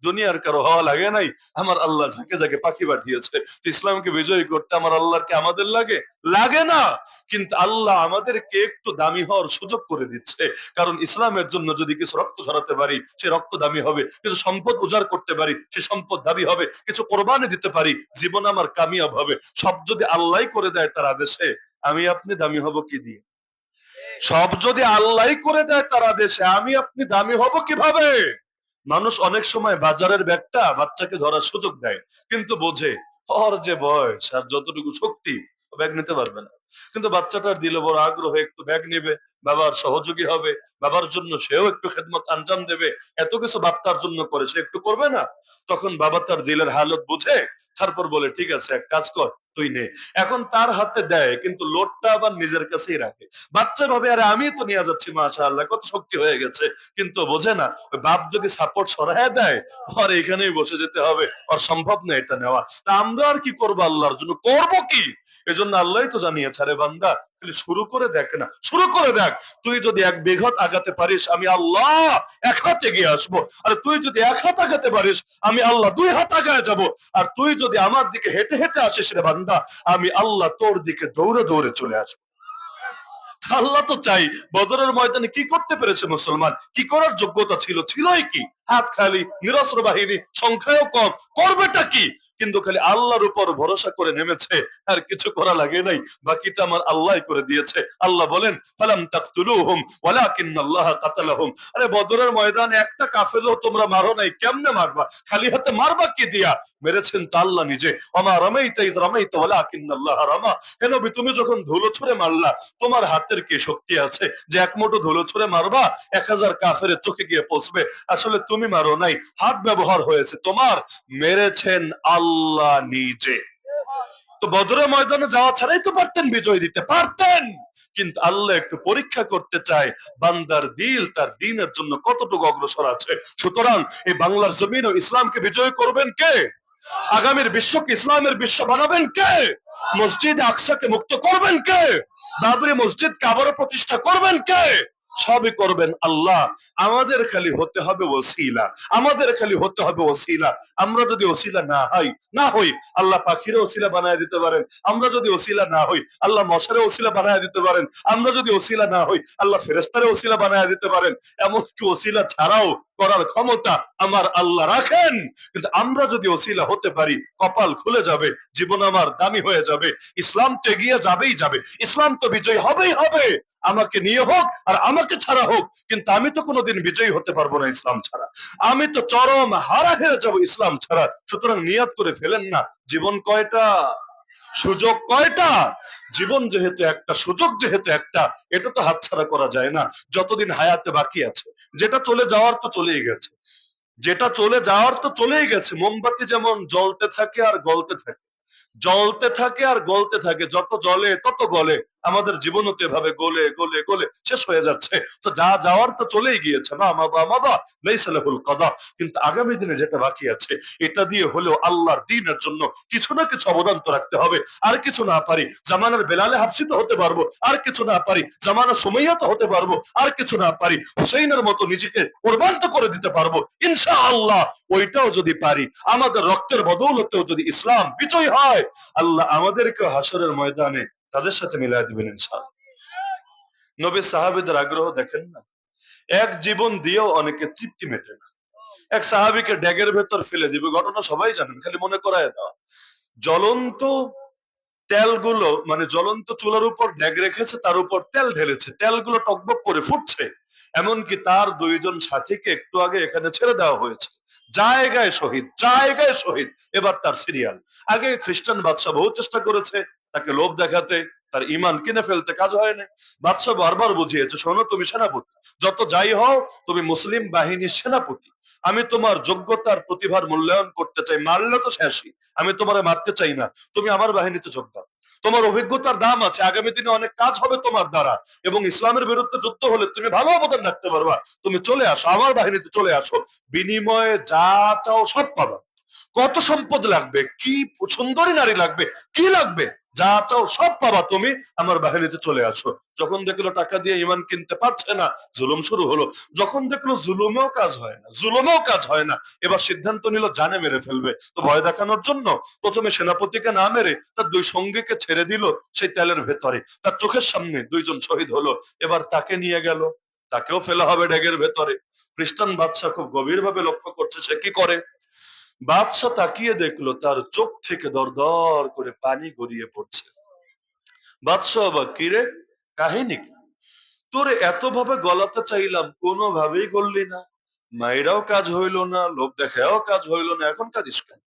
দুনিয়ার কারো হওয়া লাগে নাই, আমার আল্লাহ ঝাঁকে ঝাঁকে পাখি পাঠিয়েছে। ইসলামকে বিজয়ী করতে আমার আল্লাহর কি আমাদের লাগে? লাগে না। কিন্তু আল্লাহ আমাদেরকে একটু দামি হওয়ার সুযোগ করে দিচ্ছে, কারণ ইসলামের জন্য যদি কিছু রক্ত ঝরাতে পারি সে রক্ত দামি হবে, কিছু সম্পদ উজাড় করতে পারি সে সম্পদ দাবি হবে, কিছু কোরবানি দিতে পারি জীবন আমার কামিয়াব হবে। সব যদি আল্লাহ করে দেয় তার আদেশে, আমি আপনি দামি হব কি দিয়ে? সব যদি আল্লাহ করে দেয় তার আদেশে, আমি আপনি দামি হব কিভাবে? মানুষ অনেক সময় বাজারের ব্যাগটা বাচ্চাকে ধরার সুযোগ দেয়, কিন্তু বোঝে ওর যে বয়স আর যতটুকু শক্তি, ব্যাগ নিতে পারবে না। কিন্তু বাচ্চাটার দিলে বড় আগ্রহ, একটু ব্যাগ নেবে, বাবার সহযোগী হবে, বাবার জন্য সেও একটু খেদমত আঞ্জাম দেবে, এত কিছু বাপ তার জন্য করে, সে একটু করবে না? তখন বাবা তার দিলের হালত বুঝে, তারপর বলে ঠিক আছে এক কাজ কর তুই নে। এখন তার হাতে দেয়, কিন্তু লোডটা আবার নিজের কাছেই রাখে। বাচ্চা ভাবে আরে আমি তো নিয়ে যাচ্ছি, মাশাআল্লাহ কত শক্তি হয়ে গেছে, কিন্তু বোঝে না ওই বাপ যদি সাপোর্ট সরায় দেয় আর এখানেই বসে যেতে হবে, আর সম্ভব না এটা নেওয়া। তা আমরা আর কি করবো, আল্লাহর জন্য করব কি? এজন্য আল্লাহই তো জানিয়েছে, আরে বান্দা খালি শুরু করে দেখ না, শুরু করে দেখ। তুই যদি এক বিঘত আগাতে পারিস আমি আল্লাহ এক হাত এগিয়ে আসবো, আর তুই যদি এক হাত আগাতে পারিস আমি আল্লাহ দুই হাত আগায় যাব, আর তুই যদি আমার দিকে হেঁটে হেঁটে আসিস রে বান্দা, আমি আল্লাহ তোর দিকে দৌড়ে দৌড়ে চলে আসবো। আল্লাহ তো চাই। বদরের ময়দানে কি করতে পেরেছে মুসলমান? কি করার যোগ্যতা ছিল? ছিলই কি? হাত খালি, নিরস্ত্র বাহিনী, সংখ্যাও কম, করবেটা কি? কিন্তু খালি আল্লাহর উপর ভরসা করে নেমেছে, আর কিছু করা লাগে নাই, বাকিটা আমার আল্লাহ করে দিয়েছে। আল্লাহ বলেন ফালাম তাকতুলুহুম ওয়ালাকিন্নাল্লাহ কাতালাহুম। আরে বদরের ময়দানে একটা কাফেরও তোমরা মারো নাই, কেমনে মারবা? খালি হাতে মারবা কি দিয়া? মেরেছেন তো আল্লাহ নিজে। ওমা রামাইতা ইয রামাইতা ওয়ালাকিন্নাল্লাহ রামা। হে নবী তুমি যখন ধুলো ছুঁড়ে মারলা, তোমার হাতের কি শক্তি আছে যে এক মুঠো ধুলো ছুঁড়ে মারবা 1000 কাফেরের চোখে গিয়ে পৌঁছবে? আসলে তুমি মারো নাই, হাত ব্যবহার হয়েছে তোমার, মেরেছেন আল্লাহ নিজে। তো বদরের ময়দানে যাওয়া ছাড়াই তো পারতেন, বিজয় দিতে পারতেন, কিন্তু আল্লাহ একটু পরীক্ষা করতে চায় বান্দার দিল তার দ্বীনের জন্য কতটুকু অগ্রসর আছে। সুতরাং এই বাংলার জমিন ও ইসলামকে বিজয় করবেন কে? আগামীর বিশ্বকে ইসলামের বিশ্ব বানাবেন কে? মসজিদ আকসাকে মুক্ত করবেন কে? বাবরি মসজিদকে আবারও প্রতিষ্ঠা করবেন কে? সবই করবেন আল্লাহ। আমাদের খালি হতে হবে ওসিলা, আমাদের খালি হতে হবে ওসিলা। আমরা যদি ওসিলা না হই আল্লাহ পাখিরে ওসিলা বানায় দিতে পারেন, আমরা যদি ওসিলা না হই আল্লাহ মশারে ওসিলা বানায় দিতে পারেন, আমরা যদি ওসিলা না হই আল্লাহ ফেরেশতারে ওসিলা বানায় দিতে পারেন। এমনকি ওসিলা ছাড়াও করার ক্ষমতা আমার আল্লাহ রাখেন। কিন্তু আমরা যদি ওসিলা হতে পারি, কপাল খুলে যাবে, জীবন আমার দামি হয়ে যাবে। ইসলাম তো এগিয়ে যাবেই যাবে, ইসলাম তো বিজয় হবেই হবে, আমাকে নিয়ে হোক আর আমাকে ছাড়া হোক, কিন্তু আমি তো কোনোদিন বিজয়ী হতে পারবো না ইসলাম ছাড়া। আমি তো চরম হারা হয়ে যাবো ইসলাম ছাড়া। সুতরাং নিয়াত করে ফেলেন না, জীবন কয়টা, সুযোগ কয়টা? জীবন যেহেতু একটা, সুযোগ যেহেতু একটা, এটা তো হাতছাড়া করা যায় না। যতদিন হায়াতে বাকি আছে, যেটা চলে যাওয়ার তো চলেই গেছে, যেটা চলে যাওয়ার তো চলেই গেছে। মোমবাতি যেমন জ্বলতে থাকে আর গলতে থাকে, জ্বলতে থাকে আর গলতে থাকে, যত জ্বলে তত গলে, আমাদের জীবনও তো এভাবে গলে গলে গলে শেষ হয়ে যাচ্ছে। তো যা যাওয়ার তো চলেই গিয়েছে, মা মাবা মাবা লাইসা লাহুল কাদা। কিন্তু আগামী দিনে যেটা বাকি আছে, এটা দিয়ে হলেও আল্লাহর দ্বীনের জন্য কিছু না কিছু অবদান তো রাখতে হবে। আর কিছু না পারি জামানার বেলালে হাফসিত হতে পারবো, আর কিছু না পারি জামানা সুমাইয়া তো হতে পারবো, আর কিছু না পারি হুসাইনের মতো নিজেকে কোরবান তো করে দিতে পারবো ইনশাআল্লাহ। ওইটাও যদি পারি, আমাদের রক্তের বদৌলতেও যদি ইসলাম বিজয় হয়, আল্লাহ আমাদেরকে হাসরের ময়দানে তাদের সাথে মিলাই দিবেন ইনশাআল্লাহ। নবী সাহাবীদের আগ্রহ দেখেন না, এক জীবন দিয়েও অনেকে তৃপ্তি মেটে না। এক সাহাবীকে ড্যাগের ভেতর ফেলে দিবে, ঘটনা সবাই জানেন, খালি মনে করায় দাও। জ্বলন্ত তেলগুলো, মানে জ্বলন্ত চুলার উপর ড্যাগ রেখেছে, তার উপর তেল ঢেলেছে, তেলগুলো টকবক করে ফুটছে। এমনকি তার দুইজন সাথীকে একটু আগে এখানে ছেড়ে দেওয়া হয়েছে, জায়গায় শহীদ, জায়গায় শহীদ। এবার তার সিরিয়াল। আগে খ্রিস্টান বাদশা বহু চেষ্টা করেছে তাকে লোভ দেখাতে, তার ইমান কিনে ফেলতে, কাজ হয় না। বাদশা বারবার বুঝিয়েছে, শোনো তুমি সেনাপতি, যত যাই হও তুমি মুসলিম বাহিনীর সেনাপতি। আমি তোমার যোগ্যতার প্রতিভার মূল্যায়ন করতে চাই, মারলে তো শেষই। আমি তোমার মারতে চাই না, তুমি আমার বাহিনীতে যোগদান। তোমার অভিজ্ঞতার দাম আছে, আগামী দিনে অনেক কাজ হবে তোমার দ্বারা, এবং ইসলামের বিরুদ্ধে যুদ্ধ হলে তুমি ভালো অবদান রাখতে পারবা। তুমি চলে আসো, আমার বাহিনীতে চলে আসো, বিনিময়ে যা চাও সব পাবা। কত সম্পদ লাগবে, কি সুন্দরী নারী লাগবে, কি লাগবে, যা চাও সব পাবা, তুমি আমার বাহিনীতে চলে আসো। যখন দেখলো টাকা দিয়ে ইমান কিনতে পারছে না, জুলুম শুরু হলো। যখন দেখলো জুলুমেও কাজ হয় না, জুলুমেও কাজ হয় না, এবার সিদ্ধান্ত নিল জানে মেরে ফেলবে। তো ভয় দেখানোর জন্য প্রথমে সেনাপতিকে না মেরে তার দুই সঙ্গীকে ছেড়ে দিল সেই তেলের ভেতরে। তার চোখের সামনে দুইজন শহীদ হলো। এবার তাকে নিয়ে গেল, তাকেও ফেলা হবে ড্যাগের ভেতরে। খ্রিস্টান বাদশা খুব গভীর ভাবে লক্ষ্য করছে সে কি করে। বাদশা তাকিয়ে দেখলো তার চোখ থেকে দর দর করে পানি গড়িয়ে পড়ছে। বাদশা অবাক, কিরে কাহিনী কি? তোরে এত ভাবে গলাতে চাইলাম, কোনোভাবেই গললি না, মায়েরাও কাজ হইল না, লোভ দেখাও কাজ হইল না, এখন কাঁদিস কেন?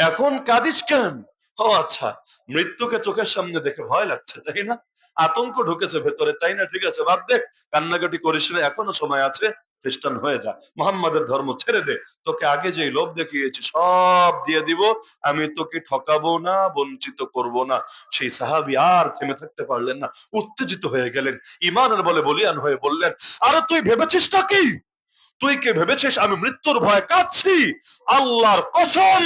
এখন কাঁদিস কেন? ও আচ্ছা, মৃত্যুকে চোখের সামনে দেখে ভয় লাগছে তাই না? আতঙ্ক ঢুকেছে ভেতরে তাই না? ঠিক আছে, বাদ দে, কান্নাকাটি করিস না, এখনো সময় আছে, খ্রিস্টান হয়ে যা, মোহাম্মদের ধর্ম ছেড়ে দে। তোকে আগে যেই লোভ দেখিয়েছি সব দিয়ে দিব, আমি তোকে ঠকাবো না, বঞ্চিত করব না। সেই সাহাবী আর থেমে থাকতে পারলেন না, উত্তেজিত হয়ে গেলেন, ইমানের বলে বলিয়ান হয়ে বললেন, আরে তুই ভেবেছিসটা কি? তুই কে ভেবেছিস আমি মৃত্যুর ভয়ে কাঁদছি? আল্লাহর কসম,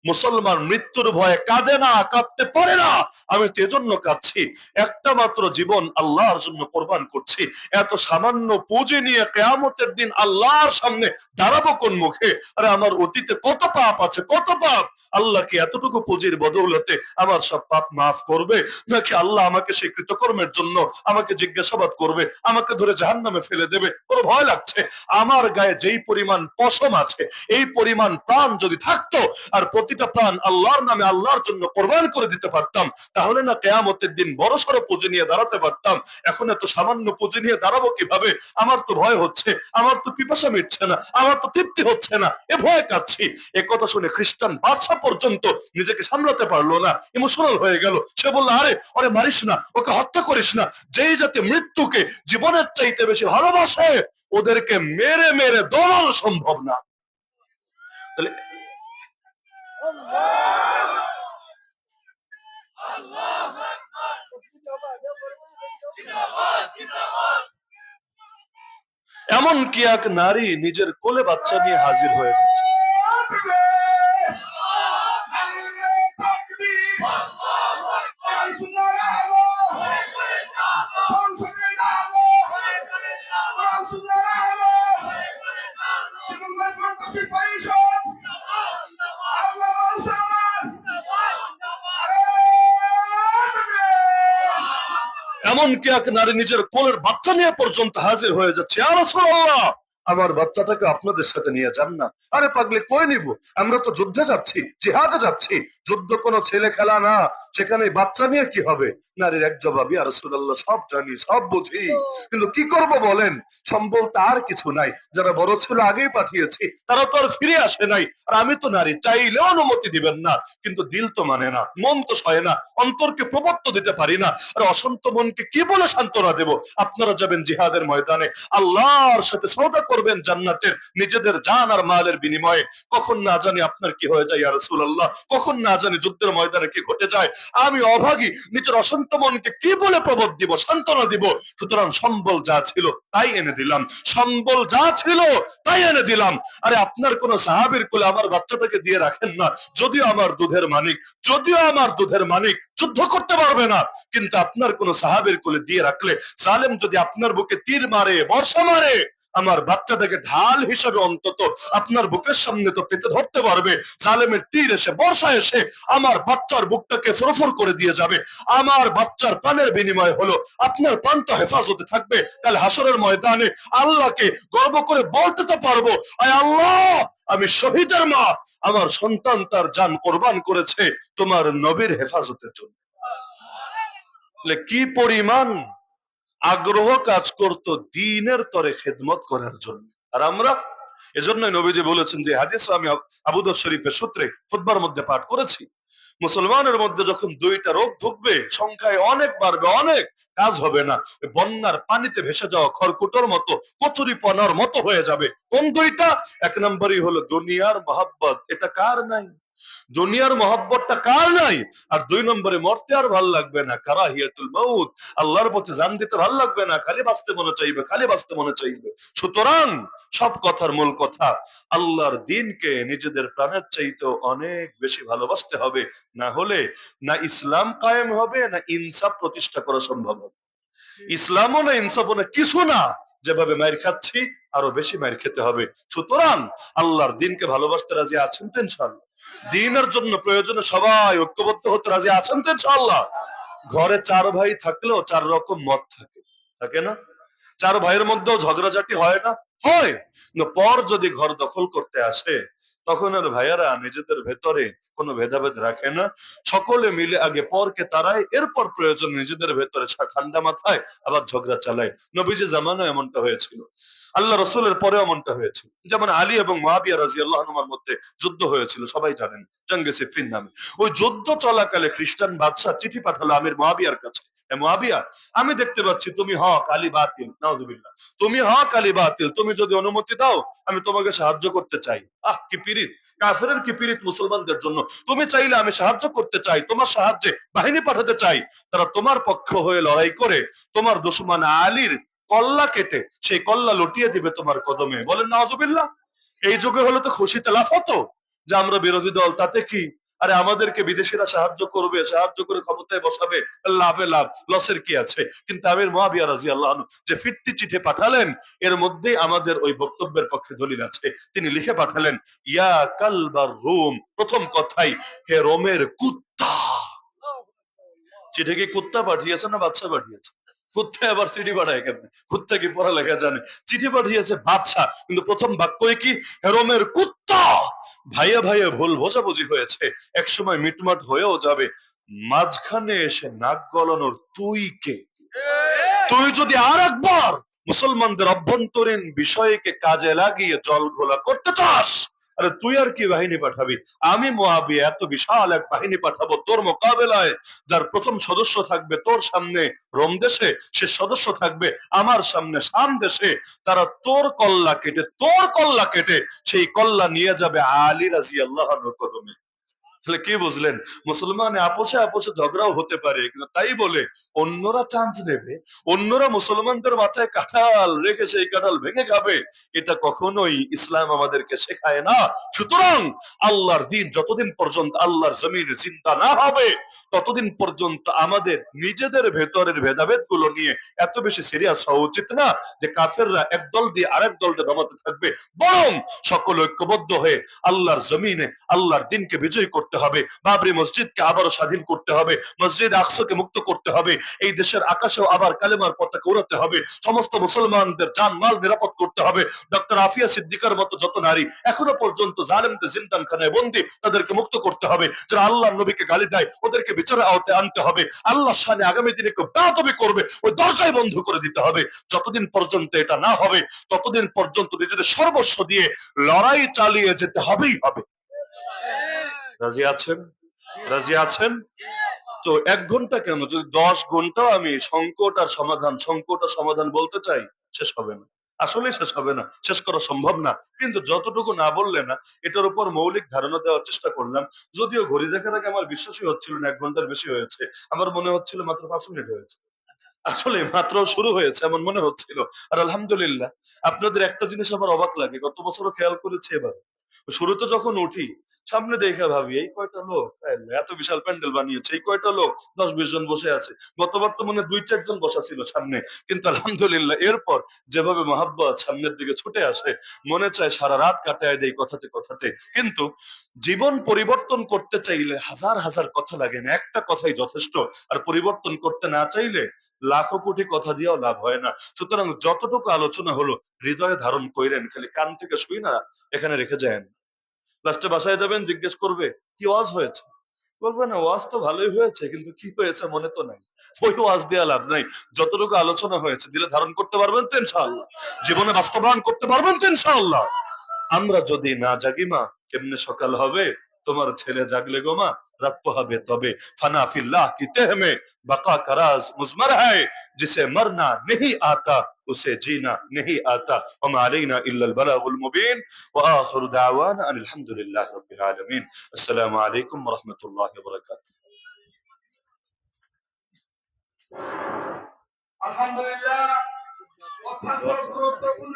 মুসলমান মৃত্যুর ভয়ে কাঁদে না, কাঁদতে পারে না। আমি তো এজন্য কাঁদছি, একটা মাত্র জীবন আল্লাহর জন্য কোরবান করছি। এত সামান্য পুঁজি নিয়ে কিয়ামতের দিন আল্লাহর সামনে দাঁড়াবো কোন মুখে? আরে আমার অতীতে কত পাপ আছে, কত পাপ। আল্লাহ কি এতটুকু পুঁজির বদৌলতে আমার সব পাপ মাফ করবে? নাকি আল্লাহ আমাকে সেই কৃতকর্মের জন্য আমাকে জিজ্ঞাসাবাদ করবে, আমাকে ধরে জাহান্নামে ফেলে দেবে? ওর ভয় লাগছে। আমার গায়ে যেই পরিমাণ পশম আছে, এই পরিমাণ প্রাণ যদি থাকতো, আর প্রতিটা প্রাণ আল্লাহর নামে আল্লাহর জন্য কোরবান করে দিতে পারতাম, তাহলে না কিয়ামতের দিন বড়সড় পুঁজি নিয়ে দাঁড়াতে পারতাম। এখন এত সামান্য পুঁজি নিয়ে দাঁড়াবো কিভাবে? আমার তো ভয় হচ্ছে, আমার তো পিপাসা মিটছে না, আমার তো তৃপ্তি হচ্ছে না, এ ভয়ে কাঁদছি। এ কথা শুনে খ্রিস্টান বাদশা পর্যন্ত নিজেকে সামলাতে পারলো না, ইমোশনাল হয়ে গেল। সে বলল, আরে ওরে মারিস না, ওকে হত্যা করিস না। যেই জাতি মৃত্যুকে জীবনের চাইতে বেশি ভালোবাসে, ওদেরকে মেরে মেরে দমানো সম্ভব না। তাহলে এমন কি এক নারী নিজের কোলে বাচ্চা নিয়ে হাজির হয়ে গেছে। এমনকি এক নারী নিজের কোলের বাচ্চা নিয়ে পর্যন্ত হাজির হয়ে যাচ্ছে, ইয়া রাসূলুল্লাহ, আমার বাচ্চাটাকে আপনাদের সাথে নিয়ে যান না। আরে পাগলি, কই নিব? আমরা তো যুদ্ধে যাচ্ছি, জিহাদে যাচ্ছি, যুদ্ধ কোনো ছেলে খেলা না, সেখানে বাচ্চা নিয়ে কি হবে? নারীর এক জবাব, ইয়া রাসূলুল্লাহ, সব জানি, সব বুঝি, কিন্তু কি করব বলেন? সম্বল তার কিছু নাই, যারা বড় ছিল আগেই পাঠিয়েছি, তারা তো আর ফিরে আসে নাই। আর আমি তো নারী, চাইলেও অনুমতি দিবেন না, কিন্তু দিল তো মানে না, মন তো সয় না, অন্তরকে প্রবত্ত দিতে পারি না। আর অশান্ত মনকে কি বলে সান্ত্বনা দেব? আপনারা যাবেন জিহাদের ময়দানে, আল্লাহর সাথে সওদা করবেন জান্নাতের নিজেদের জান আর মালের বিনিময়ে। কখন না জানি আপনার কি হয়ে যায় ইয়া রাসূলুল্লাহ, কখন না জানি যুদ্ধের ময়দানে কি ঘটে যায়। আমি অভাগী, নিজের অশান্ত মনকে কি বলে প্রবোধ দিব, সান্ত্বনা দিব। সুতরাং সম্বল যা ছিল তাই এনে দিলাম, সম্বল যা ছিল তাই এনে দিলাম। আরে আপনার কোন সাহাবীর কোলে আমার বাচ্চাটাকে দিয়ে রাখেন না, যদিও আমার দুধের মানিক, যদিও আমার দুধের মানিক যুদ্ধ করতে পারবে না, কিন্তু আপনার কোন সাহাবীর কোলে দিয়ে রাখলে জালেম যদি আপনার বুকে তীর মারে, বর্ষা মারে, আমার বাচ্চাটাকে ঢাল হিসেবে অন্তত আপনার বুকের সামনে তো পেতে ধরতে পারবে। জালেমের তীর এসে, বর্ষা এসে আমার বাচ্চার বুকটাকে ফরফর করে দিয়ে যাবে। আমার বাচ্চার প্রাণের বিনিময় হলো আপনার প্রাণ তো হেফাজতে থাকবে। কাল হাসরের ময়দানে আল্লাহকে গর্ব করে বলতে তো পারবো, আয় আল্লাহ, আমি শহীদের মা, আমার সন্তান তার জান কোরবান করেছে তোমার নবীর হেফাজতের জন্য। কি পরিমাণ আগ্রহ কাজ করতো দ্বীনের তরে খেদমত করার জন্য। আর আমরা এজন্যই নবীজি বলেছেন, যে হাদিস আমি আবু দাউদ শরীফের সূত্রে খুতবার মধ্যে পাঠ করেছি, মুসলমানের মধ্যে যখন দুইটা রোগ ঢুকবে, সংখ্যায় অনেক বাড়বে, অনেক কাজ হবে না, বন্যার পানিতে ভেসে যাওয়া খড়কুটোর মতো, কচুরি পনার মতো হয়ে যাবে। কোন দুইটা? এক নম্বরই হলো দুনিয়ার মহব্বত, এটা কার নাই? দুনিয়ার মহব্বতটা কার নাই? আর দুই নম্বরে মরতে আর ভাল লাগবে না, কারাহিয়াতুল মাউত, আল্লাহর পথে জান দিতে ভাল লাগবে না, খালি বাঁচতে মনে চাইবে, খালি বাঁচতে মনে চাইবে। সুতরাং সব কথার মূল কথা, আল্লাহর দ্বীনকে নিজেদের প্রাণের চাইতেও অনেক বেশি ভালোবাসতে হবে, না হলে না ইসলাম কায়েম হবে, না ইনসাফ প্রতিষ্ঠা করা সম্ভব হবে। ইসলামও না, ইনসাফও না, কিছু না। যেভাবে মায়ের খাচ্ছি আরো বেশি মায়ের খেতে হবে। সুতরাং আল্লাহর দ্বীনকে ভালোবাসতে রাজি আছেন তো ইনশাআল্লাহ? দ্বীনের জন্য প্রয়োজনে সবাই ঐক্যবদ্ধ হতে রাজি আছেন তো ইনশাআল্লাহ? ঘরে চার ভাই থাকলেও চার রকম মত থাকে, থাকে না? চার ভাইয়ের মধ্যেও ঝগড়াঝাটি হয় না? হয়। পর যদি ঘর দখল করতে আসে, তখন আর ভাইয়ারা নিজেদের ভেতরে কোনো ভেদাভেদ রাখে না, সকলে মিলে আগে পরকে তারাই, এরপর প্রয়োজন নিজেদের ভেতরে ঠান্ডা মাথায় আবার ঝগড়া চালায়। নবীজি জামানায় এমনটা হয়েছিল, আল্লাহ রসুলের পরে এমনটা হয়েছিল। যেমন আলী এবং মুআবিয়া রাদিয়াল্লাহু আনহুর মধ্যে যুদ্ধ হয়েছিল, সবাই জানেন, জঙ্গে সিফিন নামে। ওই যুদ্ধ চলাকালে খ্রিস্টান বাদশা চিঠি পাঠালো আমির মুআবিয়ার কাছে, মুআবিয়া, আমি দেখতে পাচ্ছি তুমি হক, আলী বাতিল, নাউযুবিল্লাহ, তুমি হক, আলী বাতিল, তুমি যদি অনুমতি দাও আমি তোমাকে সাহায্য করতে চাই। আহ, কি পীড়িত! কাফেরের কি পীড়িত মুসলমানদের জন্য! তুমি চাইলে আমি সাহায্য করতে চাই, তোমার সাহায্যে বাহিনী পাঠাতে চাই, তারা তোমার পক্ষ হয়ে লড়াই করে তোমার দুশমন আলীর কল্লা কেটে সেই কল্লা লুটিয়ে দিবে তোমার কদমে। বলেন নাউযুবিল্লাহ। এই যুগে হলে তো খুশিতে লাফ হতো যে আমরা বিরোধী দল, তাতে কি? আরে আমাদেরকে বিদেশিরা সাহায্য করবে, সাহায্য করে ক্ষমতায় বসাবে, লাভে লাভ, লসের কি আছে? কিন্তু আমির মুআবিয়া রাদিয়াল্লাহু আনহু যে ফিরতি চিঠি পাঠালেন, এর মধ্যেই আমাদের ওই বক্তব্যের পক্ষে দলিল আছে। তিনি লিখে পাঠালেন, ইয়া কালবার রোম, প্রথম কথাই, হে রোমের কুত্তা। চিঠি কি কুত্তা পাঠিয়েছে না বাদশা পাঠিয়েছে? কুত্তা আবার চিঠি পাঠায় কেন? কুত্তা কি পড়ালেখা জানে? চিঠি পাঠিয়েছে বাদশা, কিন্তু প্রথম বাক্যই কি? হে রোমের কুত্তা, ভাইয়ে ভাইয়ে ভুল বোঝাবুঝি হয়েছে, একসময় মিটমাট হয়েও যাবে, মাঝখানে এসে নাক গলানোর তুই কে? তুই যদি আর একবার মুসলমানদের অভ্যন্তরীণ বিষয়কে কাজে লাগিয়ে জল ঘোলা করতে চাস, আরে তুই আর কি বাহিনী পাঠাবি? আমি মুআবিয়া এত বিশাল এক বাহিনী পাঠাবো তোর মোকাবেলায়, যার প্রথম সদস্য থাকবে তোর সামনে রোম দেশে, সে সদস্য থাকবে আমার সামনে শাম দেশে, তারা তোর কল্লা কেটে সেই কল্লা নিয়ে যাবে আলী রাদিয়াল্লাহু আনহুর কদমে। তাহলে কি বুঝলেন? মুসলমানে আপোষে আপোষে ঝগড়াও হতে পারে, কিন্তু তাই বলে অন্যরা চান্স নেবে, অন্যরা মুসলমানদের মাথায় কাঁঠাল রেখে সেই কাঁঠাল ভেঙে খাবে, এটা কখনোই ইসলাম আমাদেরকে শেখায় না। সুতরাং আল্লাহর দ্বীন যতদিন পর্যন্ত আল্লাহর জমিনে চিন্তা না হবে, ততদিন পর্যন্ত আমাদের নিজেদের ভেতরের ভেদাভেদ গুলো নিয়ে এত বেশি সিরিয়াস হওয়া উচিত না যে কাফেররা এক দল দিয়ে আরেক দলকে দমাতে থাকবে, বরং সকল ঐক্যবদ্ধ হয়ে আল্লাহর জমিনে আল্লাহর দ্বীনকে বিজয় করতে হবে, বাবরি মসজিদকে আবারও স্বাধীন করতে হবে, মসজিদ আকসাকে মুক্ত করতে হবে, এই দেশের আকাশেও আবার কালেমার পতাকা উড়াতে হবে, সমস্ত মুসলমানদের জানমাল নিরাপদ করতে হবে। ডক্টর আফিয়া সিদ্দিকার মতো যত নারী এখনো পর্যন্ত জালেমদের জিন্দানখানায় বন্দী, তাদেরকে মুক্ত করতে হবে। যারা আল্লাহর নবীকে গালি দেয় ওদেরকে বিচারের আওতায় আনতে হবে। আল্লাহর শানে আগামী দিনে কেউ বেয়াদবি করবে ওই দরজায় বন্ধ করে দিতে হবে। যতদিন পর্যন্ত এটা না হবে, ততদিন পর্যন্ত নিজেদের সর্বস্ব দিয়ে লড়াই চালিয়ে যেতে হবেই হবে। রাজি আছেন? রাজি আছেন? তো 1 ঘন্টা কেন, যদি 10 ঘন্টাও আমি সংকট আর সমাধান বলতে চাই, শেষ হবে না। আসলেই শেষ হবে না, শেষ করা সম্ভব না। কিন্তু যতটুকু না বললে না, এটার উপর মৌলিক ধারণা দেওয়ার চেষ্টা করলাম। যদিও ঘড়ি দেখার আগে আমার বিশ্বাসই হচ্ছিল না ১ ঘন্টার বেশি হয়েছে। আমার মনে হচ্ছিল মাত্র ৫ মিনিট হয়েছে। আসলে মাত্র শুরু হয়েছে এমন মনে হচ্ছিল। আর আলহামদুলিল্লাহ, আপনাদের একটা জিনিস আমার অবাক লাগে। গত বছরও খেয়াল করেছি এবার। শুরুতে যখন উঠি, সামনে দেখে ভাবি এই কয়টা লোক, এত বিশাল প্যান্ডেল বানিয়েছে, এই কয়টা লোক ১০-২০ জন বসে আছে। গতবার তো মনে হয় ২-৪ জন বসা ছিল সামনে। কিন্তু আলহামদুলিল্লাহ এরপর যেভাবে মহাব্বত সামনের দিকে ছুটে আসে, মনে চায় সারা রাত কাটায় দেই কথাতে কথাতে। কিন্তু জীবন পরিবর্তন করতে চাইলে হাজার হাজার কথা লাগে না, একটা কথাই যথেষ্ট। আর পরিবর্তন করতে না চাইলে লাখো কোটি কথা দিয়েও লাভ হয় না। সুতরাং যতটুকু আলোচনা হলো হৃদয়ে ধারণ কইরেন, খালি কান থেকে শুই না এখানে রেখে যায়েন। লাস্টে বাসায় যাবেন, জিজ্ঞেস করবে কি ওয়াজ হয়েছে, বলবে না ওয়াজ তো ভালোই হয়েছে কিন্তু কি হয়েছে মনে তো নাই। ওই ওয়াজ দেয়া লাভ নাই। যতটুকু আলোচনা হয়েছে দিলে ধারণ করতে পারবেন তো ইনশাআল্লাহ, জীবনে বাস্তবায়ন করতে পারবেন তো ইনশাআল্লাহ। আমরা যদি না জাগি মা, কেমনে সকাল হবে? তোমার ছেলে জাগলে গো মা, রাত পোহাবে তবে। ফানা ফিল্লাহ কি তেহ মে বাকা का राज मुज़मर है, जिसे मरना नहीं आता उसे जीना नहीं आता, वमा अलैना इल्ला अल बलागुल मुबीन, व आखिरु दावाना अनिल हम्दुलिल्लाहि रब्बिल आलमीन। अस्सलामु अलैकुम व रहमतुल्लाहि व बाराकातुहू। আলহামদুলিল্লাহ, অত্যন্ত গুরুত্বপূর্ণ